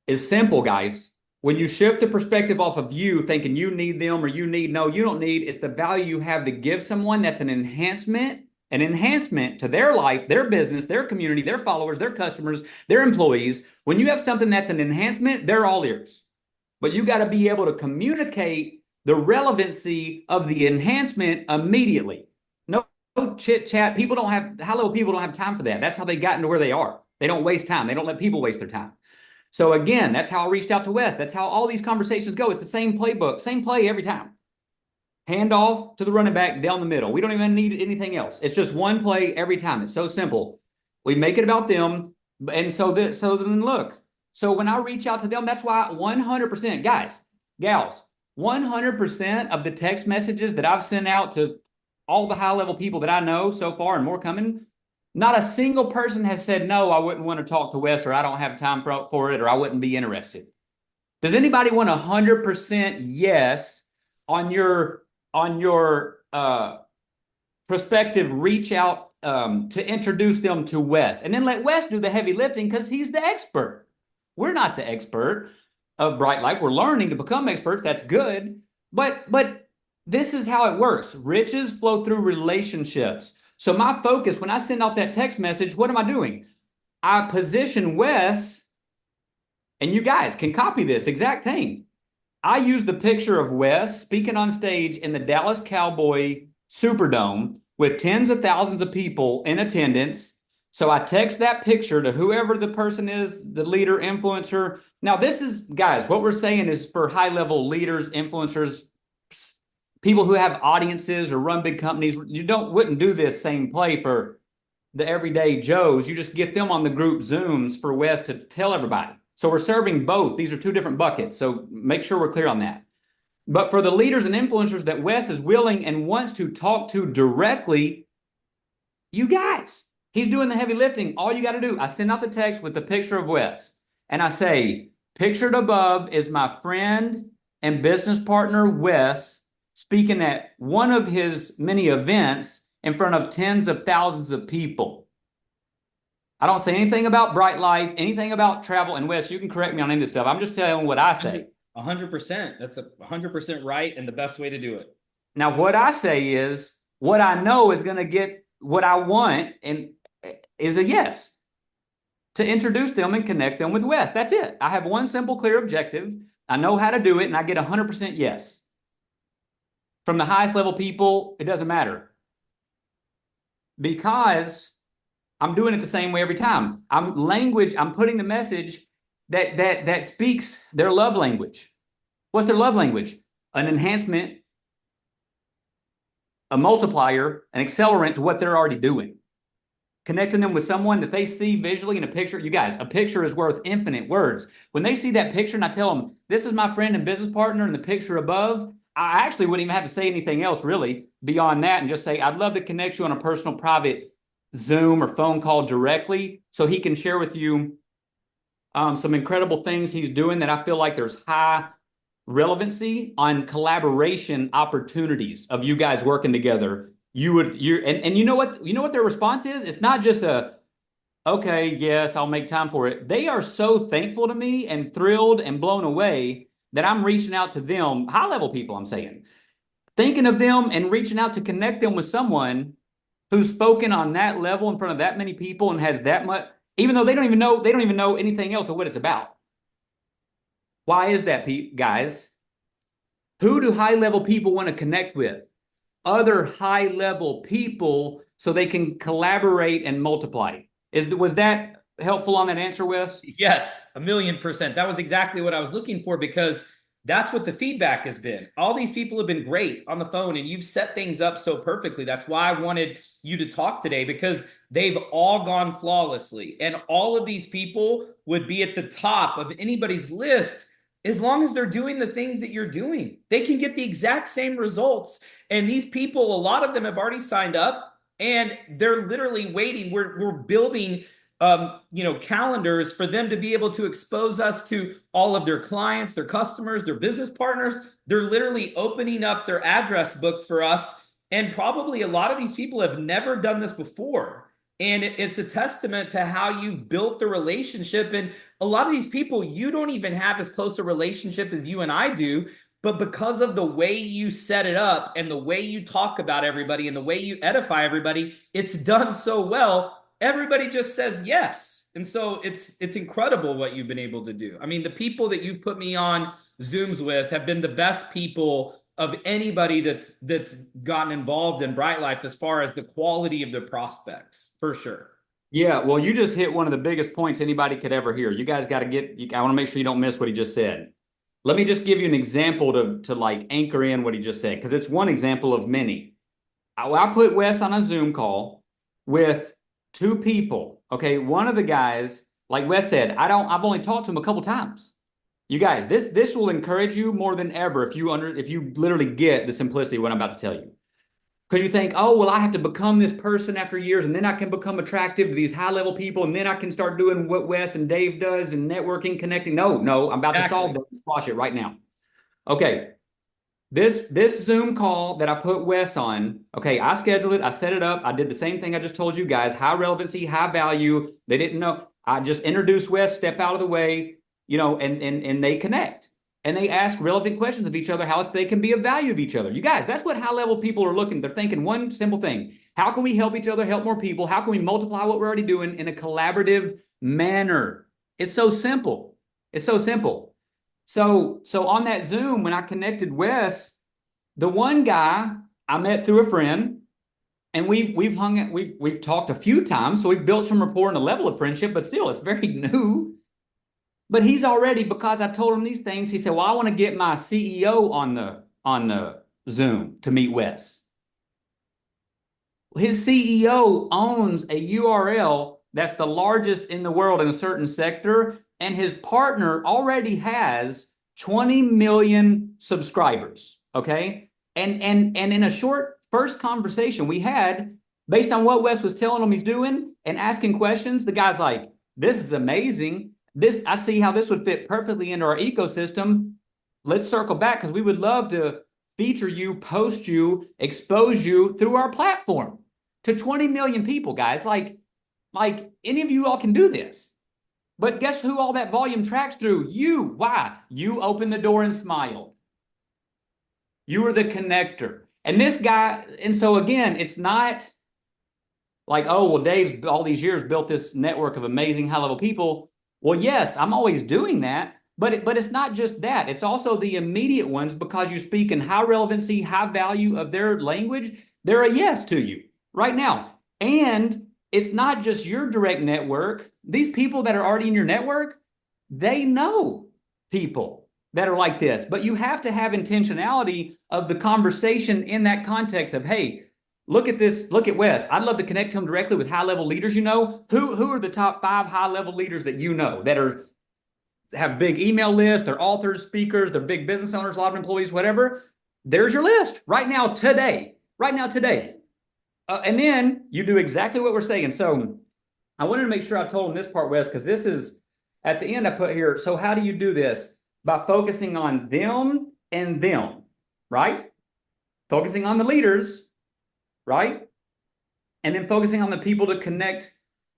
is simple, guys. When you shift the perspective off of you, thinking you need them or you need, no, you don't need, it's the value you have to give someone that's an enhancement to their life, their business, their community, their followers, their customers, their employees. When you have something that's an enhancement, they're all ears. But you got to be able to communicate the relevancy of the enhancement immediately. No chit chat. People don't have, high-level people don't have time for that. That's how they got into where they are. They don't waste time. They don't let people waste their time. So again, that's how I reached out to Wes. That's how all these conversations go. It's the same playbook, same play every time. Hand off to the running back down the middle. We don't even need anything else. It's just one play every time. It's so simple. We make it about them. And so then look. So when I reach out to them, that's why 100%, guys, gals, 100% of the text messages that I've sent out to all the high-level people that I know so far, and more coming, not a single person has said, no, I wouldn't want to talk to Wes, or I don't have time for it, or I wouldn't be interested. Does anybody want 100% yes on your prospective reach out to introduce them to Wes? And then let Wes do the heavy lifting because he's the expert. We're not the expert of Bryte Lyfe. We're learning to become experts. That's good. But this is how it works. Riches flow through relationships. So my focus, when I send out that text message, what am I doing? I position Wes, and you guys can copy this exact thing. I use the picture of Wes speaking on stage in the Dallas Cowboy Superdome with tens of thousands of people in attendance. So I text that picture to whoever the person is, the leader, influencer. Now, this is, guys, what we're saying is for high-level leaders, influencers, people who have audiences or run big companies. You wouldn't do this same play for the everyday Joes. You just get them on the group Zooms for Wes to tell everybody. So we're serving both. These are two different buckets. So make sure we're clear on that. But for the leaders and influencers that Wes is willing and wants to talk to directly, you guys, he's doing the heavy lifting. All you got to do, I send out the text with the picture of Wes, and I say, pictured above is my friend and business partner, Wes, speaking at one of his many events in front of tens of thousands of people. I don't say anything about Bryte Lyfe, anything about travel. And Wes, you can correct me on any of this stuff. I'm just telling you what I say. 100%. That's 100% right and the best way to do it. Now, what I say is what I know is going to get what I want and is a yes to introduce them and connect them with Wes. That's it. I have one simple, clear objective. I know how to do it, and I get 100% yes. From the highest level people, it doesn't matter. Because I'm doing it the same way every time. I'm putting the message that speaks their love language. What's their love language? An enhancement, a multiplier, an accelerant to what they're already doing. Connecting them with someone that they see visually in a picture. You guys, a picture is worth infinite words. When they see that picture and I tell them, this is my friend and business partner in the picture above, I actually wouldn't even have to say anything else really beyond that and just say, I'd love to connect you on a personal, private Zoom or phone call directly so he can share with you some incredible things he's doing that I feel like there's high relevancy on collaboration opportunities of you guys working together. And you know what their response is? It's not just a okay, yes, I'll make time for it. They are so thankful to me and thrilled and blown away that I'm reaching out to them, high level people, I'm saying, thinking of them and reaching out to connect them with someone who's spoken on that level in front of that many people and has that much, even though they don't even know anything else of what it's about. Why is that, guys? Who do high level people want to connect with? Other high level people so they can collaborate and multiply. Was that helpful on that answer, Wes? Yes, 1,000,000%. That was exactly what I was looking for because that's what the feedback has been. All these people have been great on the phone and you've set things up so perfectly. That's why I wanted you to talk today because they've all gone flawlessly. And all of these people would be at the top of anybody's list as long as they're doing the things that you're doing. They can get the exact same results. And these people, a lot of them have already signed up and they're literally waiting. We're building calendars for them to be able to expose us to all of their clients, their customers, their business partners. They're literally opening up their address book for us. And probably a lot of these people have never done this before. And it's a testament to how you've built the relationship. And a lot of these people, you don't even have as close a relationship as you and I do. But because of the way you set it up and the way you talk about everybody and the way you edify everybody, it's done so well. Everybody just says yes. And so it's incredible what you've been able to do. I mean, the people that you've put me on Zooms with have been the best people of anybody that's gotten involved in Bryte Lyfe as far as the quality of the prospects, for sure. Yeah, well, you just hit one of the biggest points anybody could ever hear. You guys got to I want to make sure you don't miss what he just said. Let me just give you an example to like anchor in what he just said, because it's one example of many. I put Wes on a Zoom call with two people. Okay, one of the guys, like Wes said, I've only talked to him a couple times. You guys, this will encourage you more than ever if you literally get the simplicity of what I'm about to tell you. Because you think, oh, well, I have to become this person after years, and then I can become attractive to these high level people, and then I can start doing what Wes and Dave does and networking, connecting. No, I'm about to solve that and squash it right now. Okay. This Zoom call that I put Wes on, okay, I scheduled it, I set it up, I did the same thing I just told you guys, high relevancy, high value. They didn't know. I just introduced Wes, step out of the way, and they connect. And they ask relevant questions of each other, how they can be of value of each other. You guys, that's what high level people are looking. They're thinking one simple thing. How can we help each other, help more people? How can we multiply what we're already doing in a collaborative manner? It's so simple. It's so simple. So on that Zoom, when I connected Wes, the one guy I met through a friend, and we've talked a few times, so we've built some rapport and a level of friendship, but still, it's very new. But he's already, because I told him these things, he said, well, I want to get my CEO on the Zoom to meet Wes. His CEO owns a URL that's the largest in the world in a certain sector, and his partner already has 20 million subscribers. Okay. And in a short first conversation we had, based on what Wes was telling him he's doing and asking questions, the guy's like, this is amazing. This, I see how this would fit perfectly into our ecosystem. Let's circle back because we would love to feature you, post you, expose you through our platform to 20 million people, guys. Like any of you all can do this. But guess who all that volume tracks through? You. Why? You open the door and smile. You are the connector. And this guy, and so again, it's not like, oh, well, Dave's all these years built this network of amazing high level people. Well, yes, I'm always doing that. But it's not just that. It's also the immediate ones because you speak in high relevancy, high value of their language. They're a yes to you right now. And it's not just your direct network. These people that are already in your network, they know people that are like this. But you have to have intentionality of the conversation in that context of, hey, look at this, look at Wes. I'd love to connect him directly with high level leaders. You know, who are the top 5 high level leaders that you know that are have big email lists, they're authors, speakers, they're big business owners, a lot of employees, whatever. There's your list right now, today. Right now, today. And then you do exactly what we're saying. So I wanted to make sure I told them this part, Wes, because this is at the end I put here. So how do you do this? By focusing on them and them, right? Focusing on the leaders, right? And then focusing on the people to connect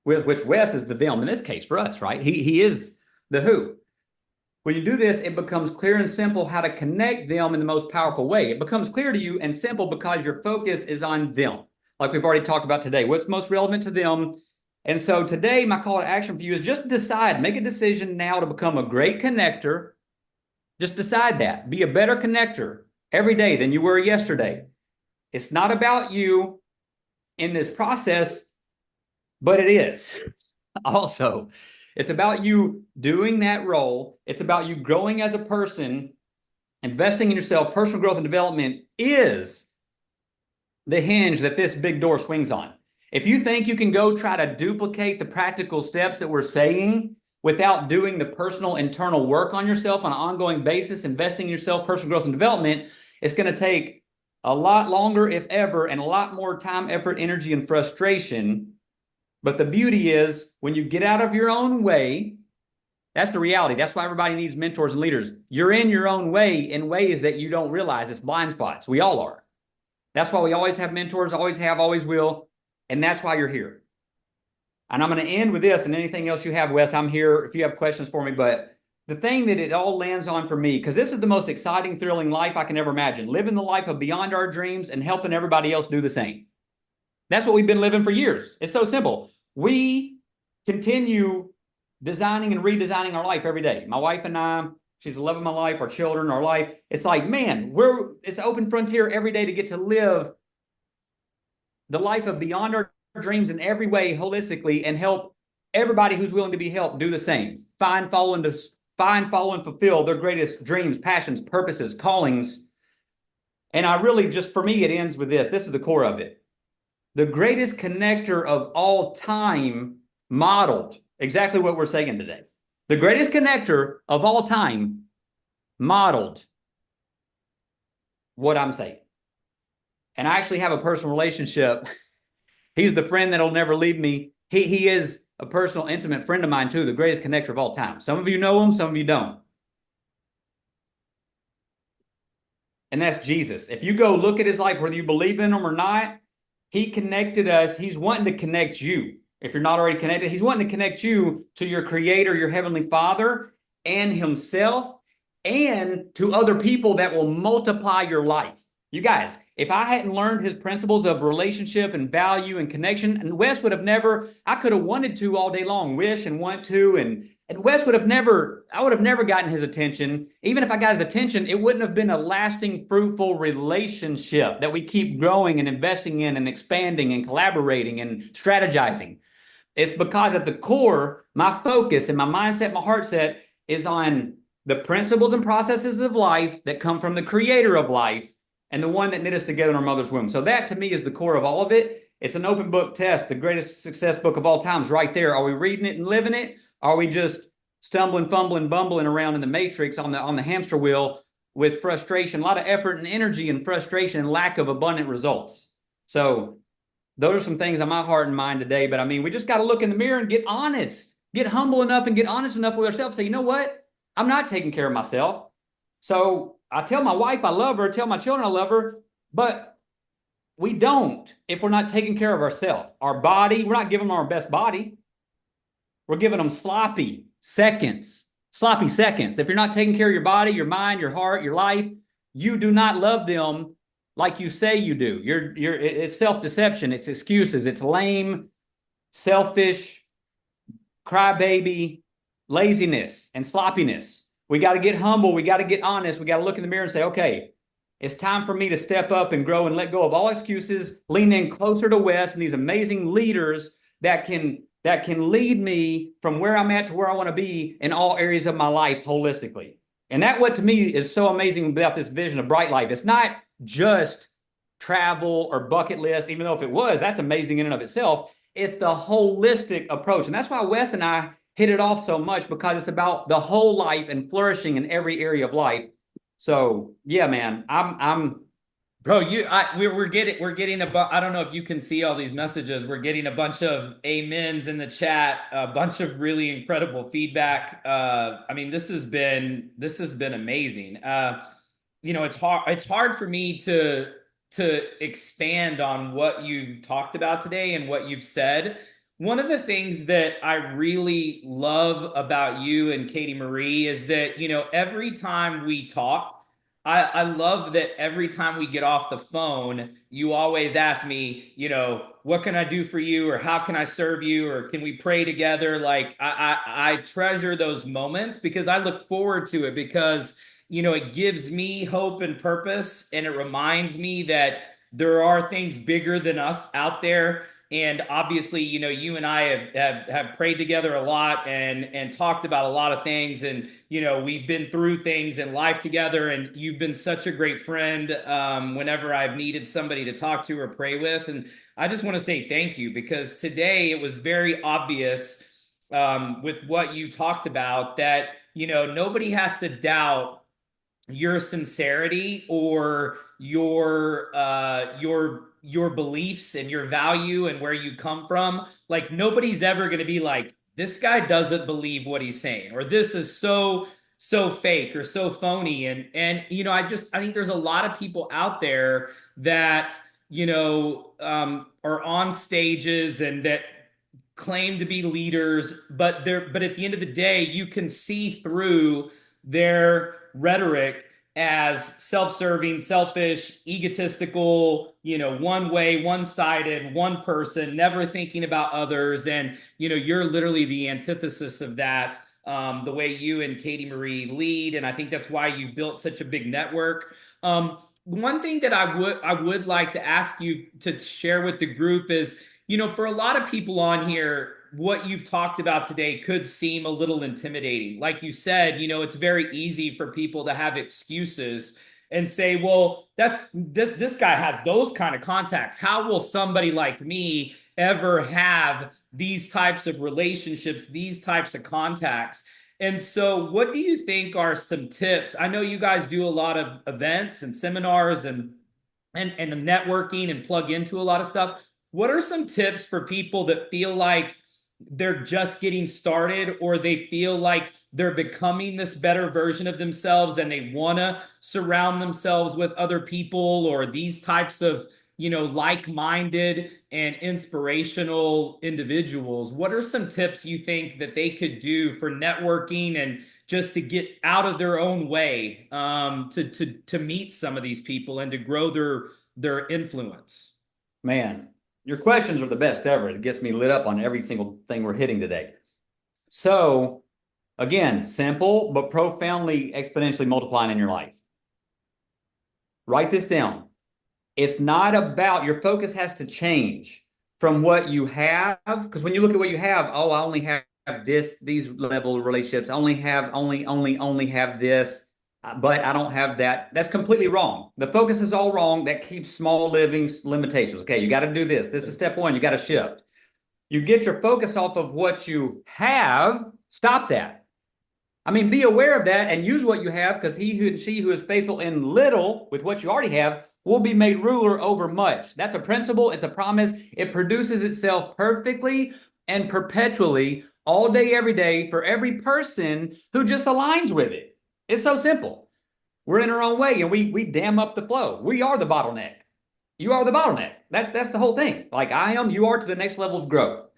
with, which Wes is the them in this case for us, right? He is the who. When you do this, it becomes clear and simple how to connect them in the most powerful way. It becomes clear to you and simple because your focus is on them, like we've already talked about today. What's most relevant to them? And so today, my call to action for you is just decide, make a decision now to become a great connector. Just decide that. Be a better connector every day than you were yesterday. It's not about you in this process, but it is also. It's about you doing that role. It's about you growing as a person, investing in yourself. Personal growth and development is the hinge that this big door swings on. If you think you can go try to duplicate the practical steps that we're saying without doing the personal internal work on yourself on an ongoing basis, investing in yourself, personal growth and development, it's going to take a lot longer, if ever, and a lot more time, effort, energy, and frustration. But the beauty is when you get out of your own way, that's the reality. That's why everybody needs mentors and leaders. You're in your own way in ways that you don't realize. It's blind spots. We all are. That's why we always have mentors, always have, always will. And that's why you're here. And I'm going to end with this, and anything else you have, Wes, I'm here if you have questions for me. But the thing that it all lands on for me, because this is the most exciting, thrilling life I can ever imagine, living the life of beyond our dreams and helping everybody else do the same. That's what we've been living for years. It's so simple. We continue designing and redesigning our life every day. My wife and I, she's the love of my life, our children, our life. It's like, man, it's open frontier every day to get to live the life of beyond our dreams in every way, holistically, and help everybody who's willing to be helped do the same. Find, follow, and fulfill their greatest dreams, passions, purposes, callings. And I really just, for me, it ends with this. This is the core of it. The greatest connector of all time modeled exactly what we're saying today. The greatest connector of all time modeled what I'm saying. And I actually have a personal relationship. He's the friend that'll never leave me. He is a personal, intimate friend of mine too, the greatest connector of all time. Some of you know him, some of you don't. And that's Jesus. If you go look at his life, whether you believe in him or not, he connected us. He's wanting to connect you. If you're not already connected, he's wanting to connect you to your creator, your heavenly father, and himself, and to other people that will multiply your life. You guys, if I hadn't learned his principles of relationship and value and connection, and Wes would have never, I could have wanted to all day long, wish and want to, and Wes would have never, I would have never gotten his attention. Even if I got his attention, it wouldn't have been a lasting, fruitful relationship that we keep growing and investing in and expanding and collaborating and strategizing. It's because at the core, my focus and my mindset, my heart set is on the principles and processes of life that come from the creator of life and the one that knit us together in our mother's womb. So that to me is the core of all of it. It's an open book test. The greatest success book of all time is right there. Are we reading it and living it? Are we just stumbling, fumbling, bumbling around in the matrix on the hamster wheel with frustration, a lot of effort and energy and frustration and lack of abundant results? So those are some things on my heart and mind today. But I mean, we just got to look in the mirror and get honest, get humble enough and get honest enough with ourselves. Say, you know what? I'm not taking care of myself. So I tell my wife I love her, tell my children I love her, but we don't if we're not taking care of ourselves. Our body, we're not giving them our best body. We're giving them sloppy seconds. Sloppy seconds. If you're not taking care of your body, your mind, your heart, your life, you do not love them like you say you do. It's self-deception, it's excuses, it's lame, selfish, crybaby, laziness, and sloppiness. We got to get humble. We got to get honest. We got to look in the mirror and say, okay, it's time for me to step up and grow and let go of all excuses, lean in closer to Wes and these amazing leaders that can lead me from where I'm at to where I want to be in all areas of my life holistically. And that what to me is so amazing about this vision of Bryte Lyfe. It's not just travel or bucket list, even though if it was, that's amazing in and of itself. It's the holistic approach. And that's why Wes and I hit it off so much, because it's about the whole life and flourishing in every area of life. So yeah, man, I'm Bro, we're getting I don't know if you can see all these messages. We're getting a bunch of amens in the chat, a bunch of really incredible feedback. I mean, this has been amazing. It's hard for me to expand on what you've talked about today and what you've said. One of the things that I really love about you and Katie Marie is that, every time we talk, I love that every time we get off the phone, you always ask me, what can I do for you, or how can I serve you, or can we pray together? Like I treasure those moments because I look forward to it, because it gives me hope and purpose, and it reminds me that there are things bigger than us out there. And obviously, you and I have prayed together a lot and talked about a lot of things. And, we've been through things in life together. And you've been such a great friend whenever I've needed somebody to talk to or pray with. And I just want to say thank you, because today it was very obvious with what you talked about that, nobody has to doubt your sincerity or your beliefs and your value and where you come from. Like, nobody's ever going to be like, this guy doesn't believe what he's saying, or this is so fake or so phony. And I think there's a lot of people out there that are on stages and that claim to be leaders, but at the end of the day, you can see through their rhetoric as self-serving, selfish, egotistical, one way, one-sided, one person, never thinking about others. And you're literally the antithesis of that. The way you and Katie Marie lead, and I think that's why you've built such a big network. One thing that I would like to ask you to share with the group is, for a lot of people on here, what you've talked about today could seem a little intimidating. Like you said, it's very easy for people to have excuses and say, well, this guy has those kind of contacts. How will somebody like me ever have these types of relationships, these types of contacts? And so what do you think are some tips? I know you guys do a lot of events and seminars and networking and plug into a lot of stuff. What are some tips for people that feel like they're just getting started, or they feel like they're becoming this better version of themselves and they want to surround themselves with other people, or these types of, like-minded and inspirational individuals? What are some tips you think that they could do for networking and just to get out of their own way, to meet some of these people and to grow their influence? Man, your questions are the best ever. It gets me lit up on every single thing we're hitting today. So, again, simple but profoundly exponentially multiplying in your life. Write this down. It's not about, your focus has to change from what you have, because when you look at what you have, oh, I only have these level of relationships. I only have this. but I don't have that. That's completely wrong. The focus is all wrong. That keeps small living limitations. Okay, you got to do this. This is step one. You got to shift. You get your focus off of what you have. Stop that. I mean, be aware of that and use what you have, because he who and she who is faithful in little with what you already have will be made ruler over much. That's a principle. It's a promise. It produces itself perfectly and perpetually all day, every day for every person who just aligns with it. It's so simple. We're in our own way and we dam up the flow. We are the bottleneck. You are the bottleneck. That's the whole thing. Like I am, you are to the next level of growth.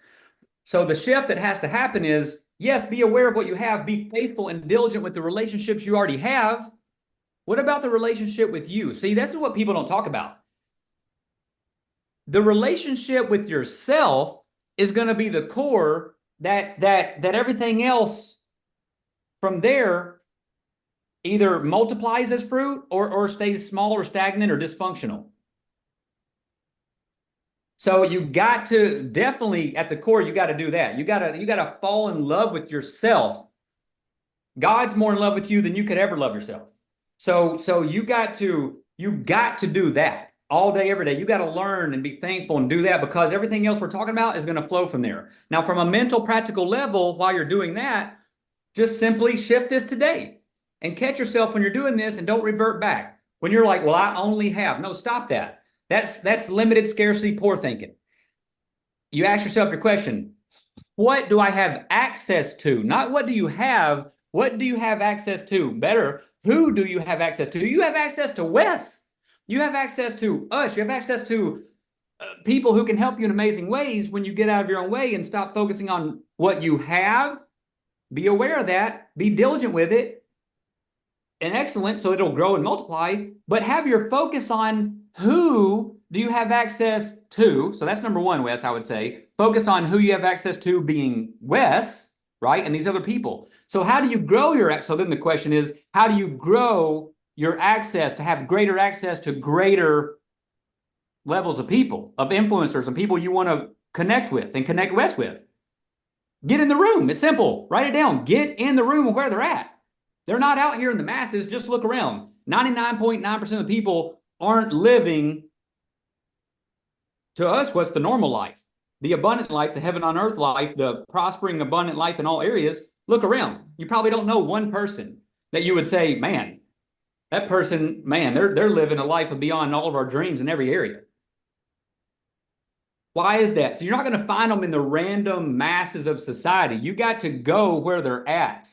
So the shift that has to happen is, yes, be aware of what you have, be faithful and diligent with the relationships you already have. What about the relationship with you? See, this is what people don't talk about. The relationship with yourself is going to be the core that everything else from there either multiplies as fruit or stays small or stagnant or dysfunctional. So you got to definitely at the core, you got to do that. You got to fall in love with yourself. God's more in love with you than you could ever love yourself. So you got to do that all day, every day. You got to learn and be thankful and do that, because everything else we're talking about is going to flow from there. Now, from a mental, practical level, while you're doing that, just simply shift this today and catch yourself when you're doing this and don't revert back. When you're like, well, I only have. No, stop that. That's limited scarcity, poor thinking. You ask yourself your question, what do I have access to? Not what do you have, what do you have access to? Better, who do you have access to? You have access to Wes. You have access to us. You have access to people who can help you in amazing ways when you get out of your own way and stop focusing on what you have. Be aware of that. Be diligent with it and excellent so it'll grow and multiply. But have your focus on who do you have access to. So that's number one, Wes, I would say. Focus on who you have access to, being Wes, right? And these other people. So how do you grow your, so then the question is, how do you grow your access to have greater access to greater levels of people, of influencers and people you want to connect with and connect Wes with? Get in the room. It's simple. Write it down. Get in the room where they're at. They're not out here in the masses. Just look around. 99.9% of the people aren't living to us what's the normal life, the abundant life, the heaven on earth life, the prospering abundant life in all areas. Look around. You probably don't know one person that you would say, man, that person, man, they're living a life of beyond all of our dreams in every area. Why is that? So you're not going to find them in the random masses of society. You got to go where they're at.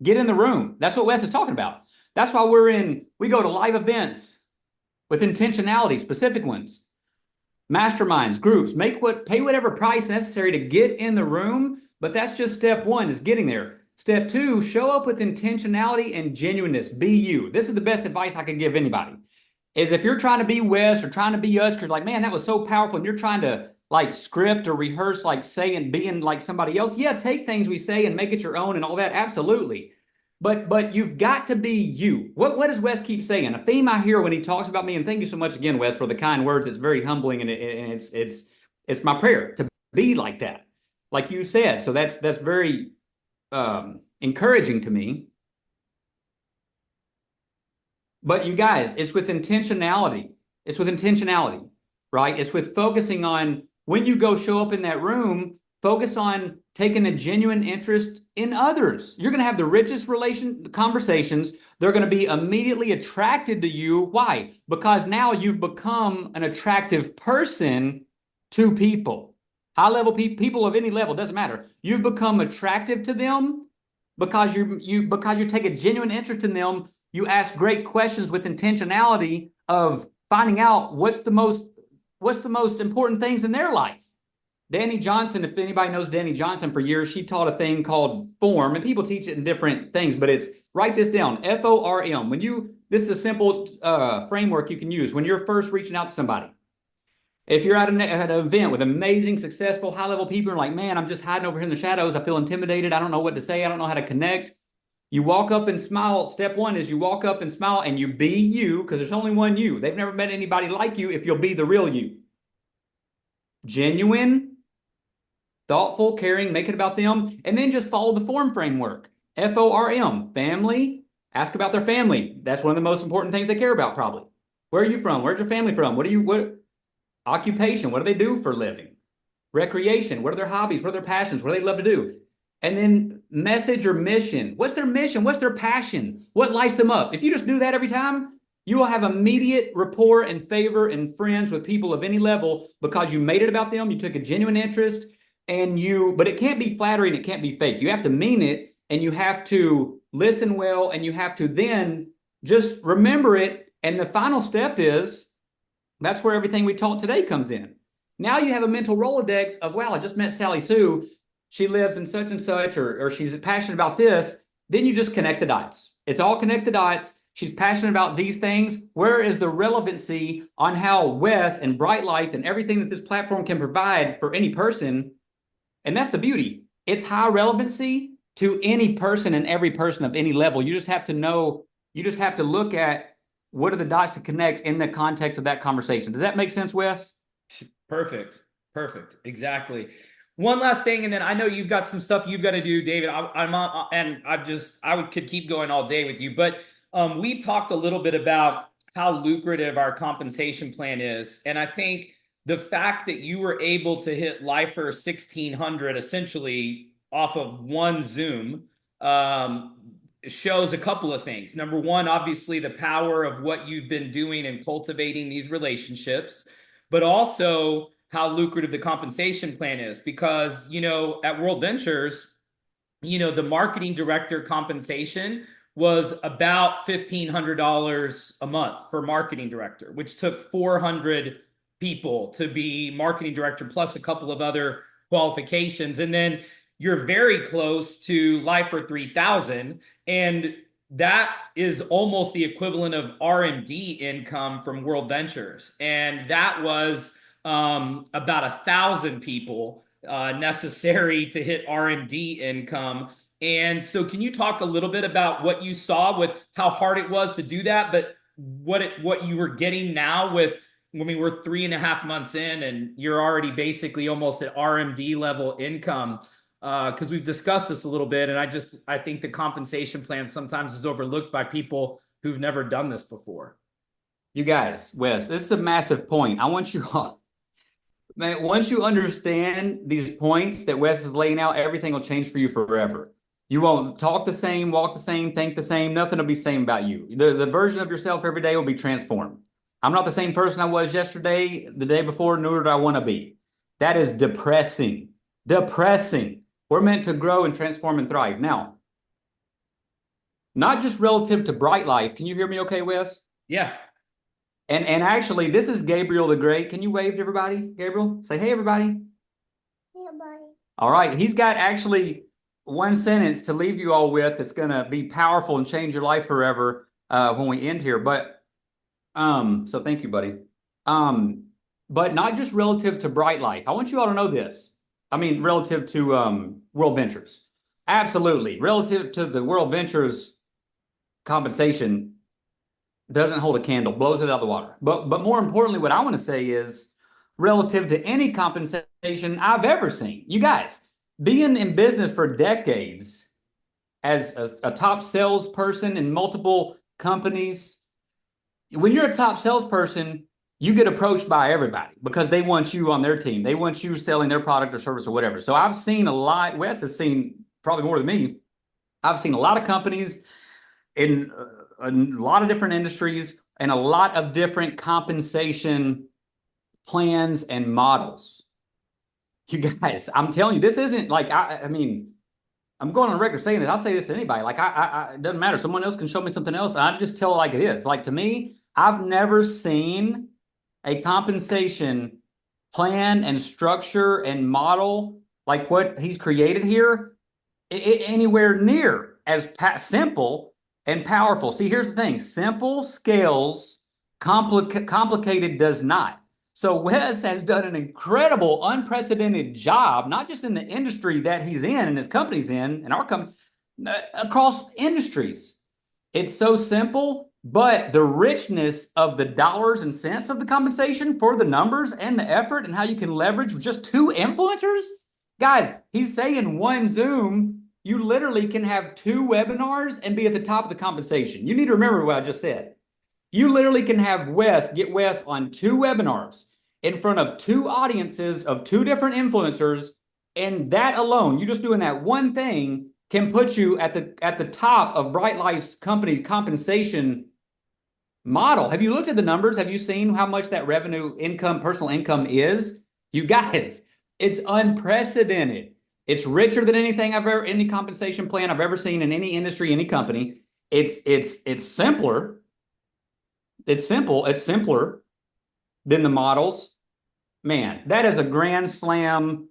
Get in the room. That's what Wes is talking about. That's why we go to live events with intentionality, specific ones, masterminds, groups, pay whatever price necessary to get in the room. But that's just step one, is getting there. Step two, show up with intentionality and genuineness. Be you. This is the best advice I could give anybody. Is if you're trying to be Wes or trying to be us, because like, man, that was so powerful, and you're trying to like script or rehearse, like saying, being like somebody else. Yeah, take things we say and make it your own and all that. Absolutely. But you've got to be you. What does Wes keep saying? A theme I hear when he talks about me, and thank you so much again, Wes, for the kind words. It's very humbling, and it's my prayer to be like that, like you said. So that's very encouraging to me. But you guys, it's with intentionality. It's with intentionality, right? It's with focusing on when you go show up in that room, focus on taking a genuine interest in others. You're going to have the richest conversations. They're going to be immediately attracted to you. Why? Because now you've become an attractive person to people. High level people of any level, doesn't matter. You've become attractive to them because you take a genuine interest in them. You ask great questions with intentionality of finding out what's the most important things in their life. Danny Johnson, if anybody knows Danny Johnson, for years, she taught a thing called form, and people teach it in different things, but it's, write this down, FORM. This is a simple framework you can use when you're first reaching out to somebody. If you're at an event with amazing, successful, high-level people, and like, man, I'm just hiding over here in the shadows. I feel intimidated. I don't know what to say. I don't know how to connect. You walk up and smile. Step one is you walk up and smile and you be you, because there's only one you. They've never met anybody like you if you'll be the real you. Genuine, thoughtful, caring, make it about them, and then just follow the form framework. FORM, family, Ask about their family. That's one of the most important things they care about, probably. Where are you from? Where's your family from? What occupation? What do they do for a living? Recreation. What are their hobbies? What are their passions? What do they love to do? And then message or mission. What's their mission? What's their passion? What lights them up? If you just do that every time, you will have immediate rapport and favor and friends with people of any level because you made it about them. You took a genuine interest but it can't be flattery and it can't be fake. You have to mean it and you have to listen well and you have to then just remember it. And the final step is that's where everything we taught today comes in. Now you have a mental Rolodex of, wow, I just met Sally Sue. She lives in such and such, or she's passionate about this. Then you just connect the dots. It's all connect the dots. She's passionate about these things. Where is the relevancy on how Wes and Bryte Lyfe and everything that this platform can provide for any person? And that's the beauty. It's high relevancy to any person and every person of any level. You just have to know, you just have to look at what are the dots to connect in the context of that conversation. Does that make sense, Wes? Perfect. Perfect. Exactly. One last thing, and then I know you've got some stuff you've got to do, David. I'm on, and could keep going all day with you, but we've talked a little bit about how lucrative our compensation plan is, and I think the fact that you were able to hit Lifer 1600 essentially off of one Zoom shows a couple of things. Number one, obviously the power of what you've been doing and cultivating these relationships, but also how lucrative the compensation plan is. Because, at World Ventures, the marketing director compensation was about $1,500 a month for marketing director, which took 400 people to be marketing director, plus a couple of other qualifications. And then you're very close to Lifer 3000. And that is almost the equivalent of RMD income from World Ventures. And that was about 1,000 people necessary to hit RMD income. And so can you talk a little bit about what you saw with how hard it was to do that, but what you were getting now with, we're 3.5 months in and you're already basically almost at RMD level income. Because we've discussed this a little bit, and I think the compensation plan sometimes is overlooked by people who've never done this before. You guys, Wes, this is a massive point. I want you all, man, once you understand these points that Wes is laying out, everything will change for you forever. You won't talk the same, walk the same, think the same. Nothing will be the same about you. The version of yourself every day will be transformed. I'm not the same person I was yesterday, the day before, nor do I want to be. That is depressing. Depressing. We're meant to grow and transform and thrive. Now, not just relative to Bryte Lyfe. Can you hear me okay, Wes? Yeah. And actually, this is Gabriel the Great. Can you wave to everybody? Gabriel, say, hey, everybody. Hey, everybody. All right. He's got actually one sentence to leave you all with that's going to be powerful and change your life forever when we end here. But so thank you, buddy. But not just relative to Bryte Lyfe. I want you all to know this. I mean, relative to World Ventures. Absolutely. Relative to the World Ventures compensation doesn't hold a candle, blows it out of the water. But more importantly, what I want to say is relative to any compensation I've ever seen. You guys, being in business for decades as a top salesperson in multiple companies, when you're a top salesperson, you get approached by everybody because they want you on their team. They want you selling their product or service or whatever. So I've seen a lot. Wes has seen probably more than me. I've seen a lot of companies in a lot of different industries and a lot of different compensation plans and models. You guys, I'm telling you, this isn't like, I mean, I'm going on record saying this. I'll say this to anybody. Like, it doesn't matter. Someone else can show me something else. And I just tell it like it is. Like, to me, I've never seen a compensation plan and structure and model like what he's created here anywhere near as simple and powerful. See, here's the thing. Simple scales, complicated does not. So Wes has done an incredible, unprecedented job, not just in the industry that he's in and his company's in, and our company, across industries. It's so simple, but the richness of the dollars and cents of the compensation for the numbers and the effort and how you can leverage just 2 influencers. Guys, he's saying one Zoom You literally can have 2 webinars and be at the top of the compensation. You need to remember what I just said. You literally can have get Wes on 2 webinars in front of 2 audiences of 2 different influencers, and that alone, you just doing that one thing can put you at the top of Bryte Lyfe's company's compensation model. Have you looked at the numbers? Have you seen how much that revenue income, personal income is? You guys, it's unprecedented. It's richer than any compensation plan I've ever seen in any industry, any company. It's simpler. It's simple. It's simpler than the models. Man, that is a grand slam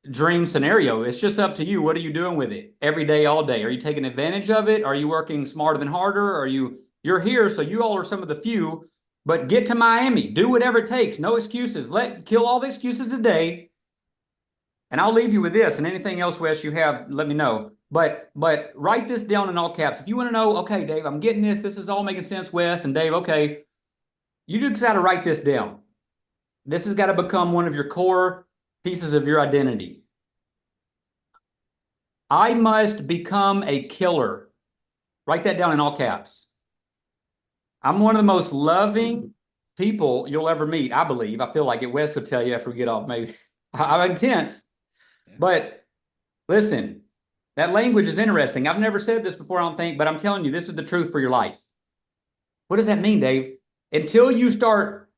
dream scenario. It's just up to you. What are you doing with it every day, all day? Are you taking advantage of it? Are you working smarter than harder? You're here, so you all are some of the few, but get to Miami. Do whatever it takes. No excuses. Kill all the excuses today. And I'll leave you with this. And anything else, Wes, you have, let me know. But write this down in all caps. If you want to know, okay, Dave, I'm getting this. This is all making sense, Wes. And Dave, okay, you just got to write this down. This has got to become one of your core pieces of your identity. I must become a killer. Write that down in all caps. I'm one of the most loving people you'll ever meet, I believe. I feel like it. Wes will tell you after we get off, maybe. I'm intense. But listen, that language is interesting. I've never said this before, I don't think, but I'm telling you, this is the truth for your life. What does that mean, Dave? Until you start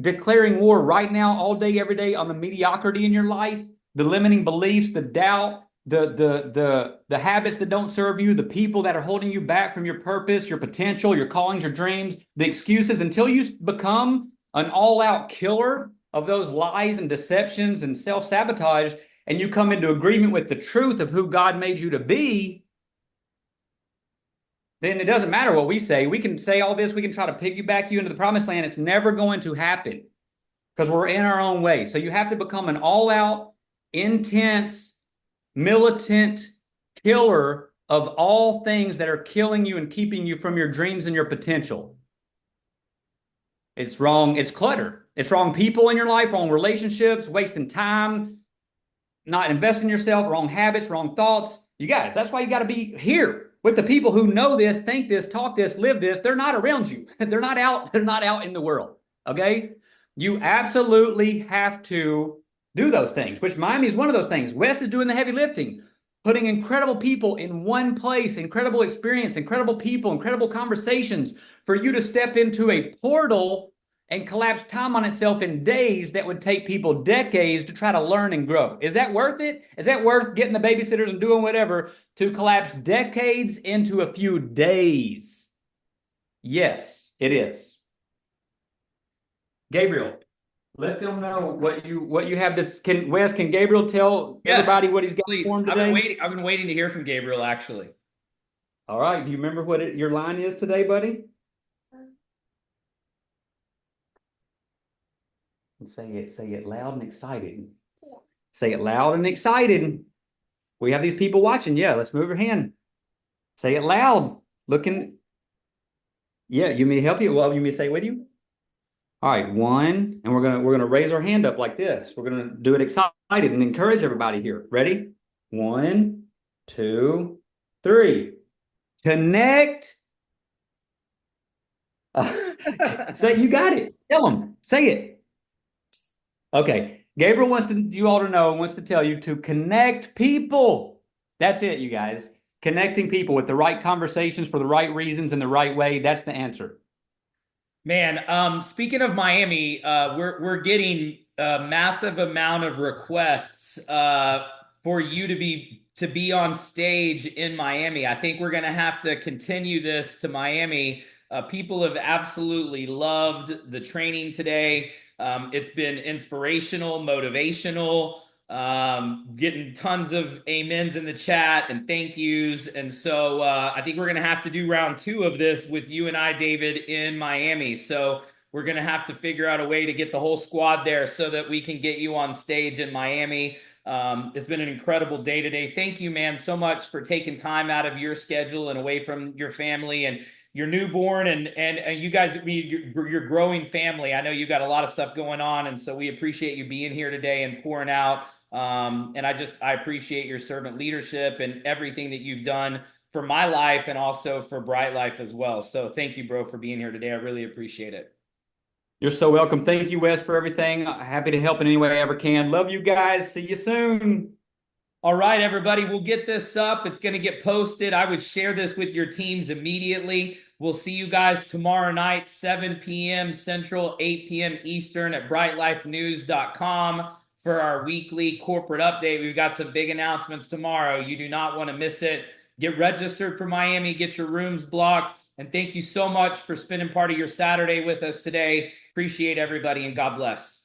declaring war right now, all day, every day, on the mediocrity in your life, the limiting beliefs, the doubt, the habits that don't serve you, the people that are holding you back from your purpose, your potential, your callings, your dreams, the excuses, until you become an all-out killer of those lies and deceptions and self-sabotage, and you come into agreement with the truth of who God made you to be, then it doesn't matter what we say. We can say all this. We can try to piggyback you into the promised land. It's never going to happen because we're in our own way. So you have to become an all-out, intense, militant killer of all things that are killing you and keeping you from your dreams and your potential. It's wrong. It's clutter. It's wrong people in your life, wrong relationships, wasting time, not investing in yourself, wrong habits, wrong thoughts. You guys, that's why you got to be here with the people who know this, think this, talk this, live this. They're not around you. They're not out in the world. Okay? You absolutely have to do those things, which Miami is one of those things. Wes is doing the heavy lifting, putting incredible people in one place, incredible experience, incredible people, incredible conversations for you to step into a portal and collapse time on itself in days that would take people decades to try to learn and grow. Is that worth it? Is that worth getting the babysitters and doing whatever to collapse decades into a few days? Yes, it is. Gabriel, let them know what you have to. Wes, can Gabriel tell everybody what he's got please. for him today? I've been waiting to hear from Gabriel, actually. All right. Do you remember what your line is today, buddy? And say it loud and excited. Yeah. Say it loud and excited. We have these people watching. Yeah, let's move your hand. Say it loud. Looking. Yeah, you may help you. Well, you may say it with you. All right, 1, and we're gonna raise our hand up like this. We're gonna do it excited and encourage everybody here. Ready? 1, 2, 3. Connect. Say you got it. Tell them. Say it. Okay. Gabriel wants you all to know, wants to tell you to connect people. That's it, you guys. Connecting people with the right conversations for the right reasons in the right way. That's the answer. Man, speaking of Miami, we're getting a massive amount of requests for you to be on stage in Miami. I think we're going to have to continue this to Miami. People have absolutely loved the training today. It's been inspirational, motivational, getting tons of amens in the chat and thank yous. And so I think we're going to have to do round 2 of this with you and I, David, in Miami. So we're going to have to figure out a way to get the whole squad there so that we can get you on stage in Miami. It's been an incredible day today. Thank you, man, so much for taking time out of your schedule and away from your family and your newborn and you guys, your growing family. I know you got a lot of stuff going on, and so we appreciate you being here today and pouring out And I appreciate your servant leadership and everything that you've done for my life and also for Bryte Lyfe as well. So thank you, bro, for being here today. I really appreciate it. You're so welcome. Thank you, Wes, for everything. Happy to help in any way I ever can. Love you guys. See you soon. All right, everybody, we'll get this up. It's going to get posted. I would share this with your teams immediately. We'll see you guys tomorrow night, 7 p.m. Central, 8 p.m. Eastern at brytelifenews.com for our weekly corporate update. We've got some big announcements tomorrow. You do not want to miss it. Get registered for Miami, get your rooms blocked. And thank you so much for spending part of your Saturday with us today. Appreciate everybody, and God bless.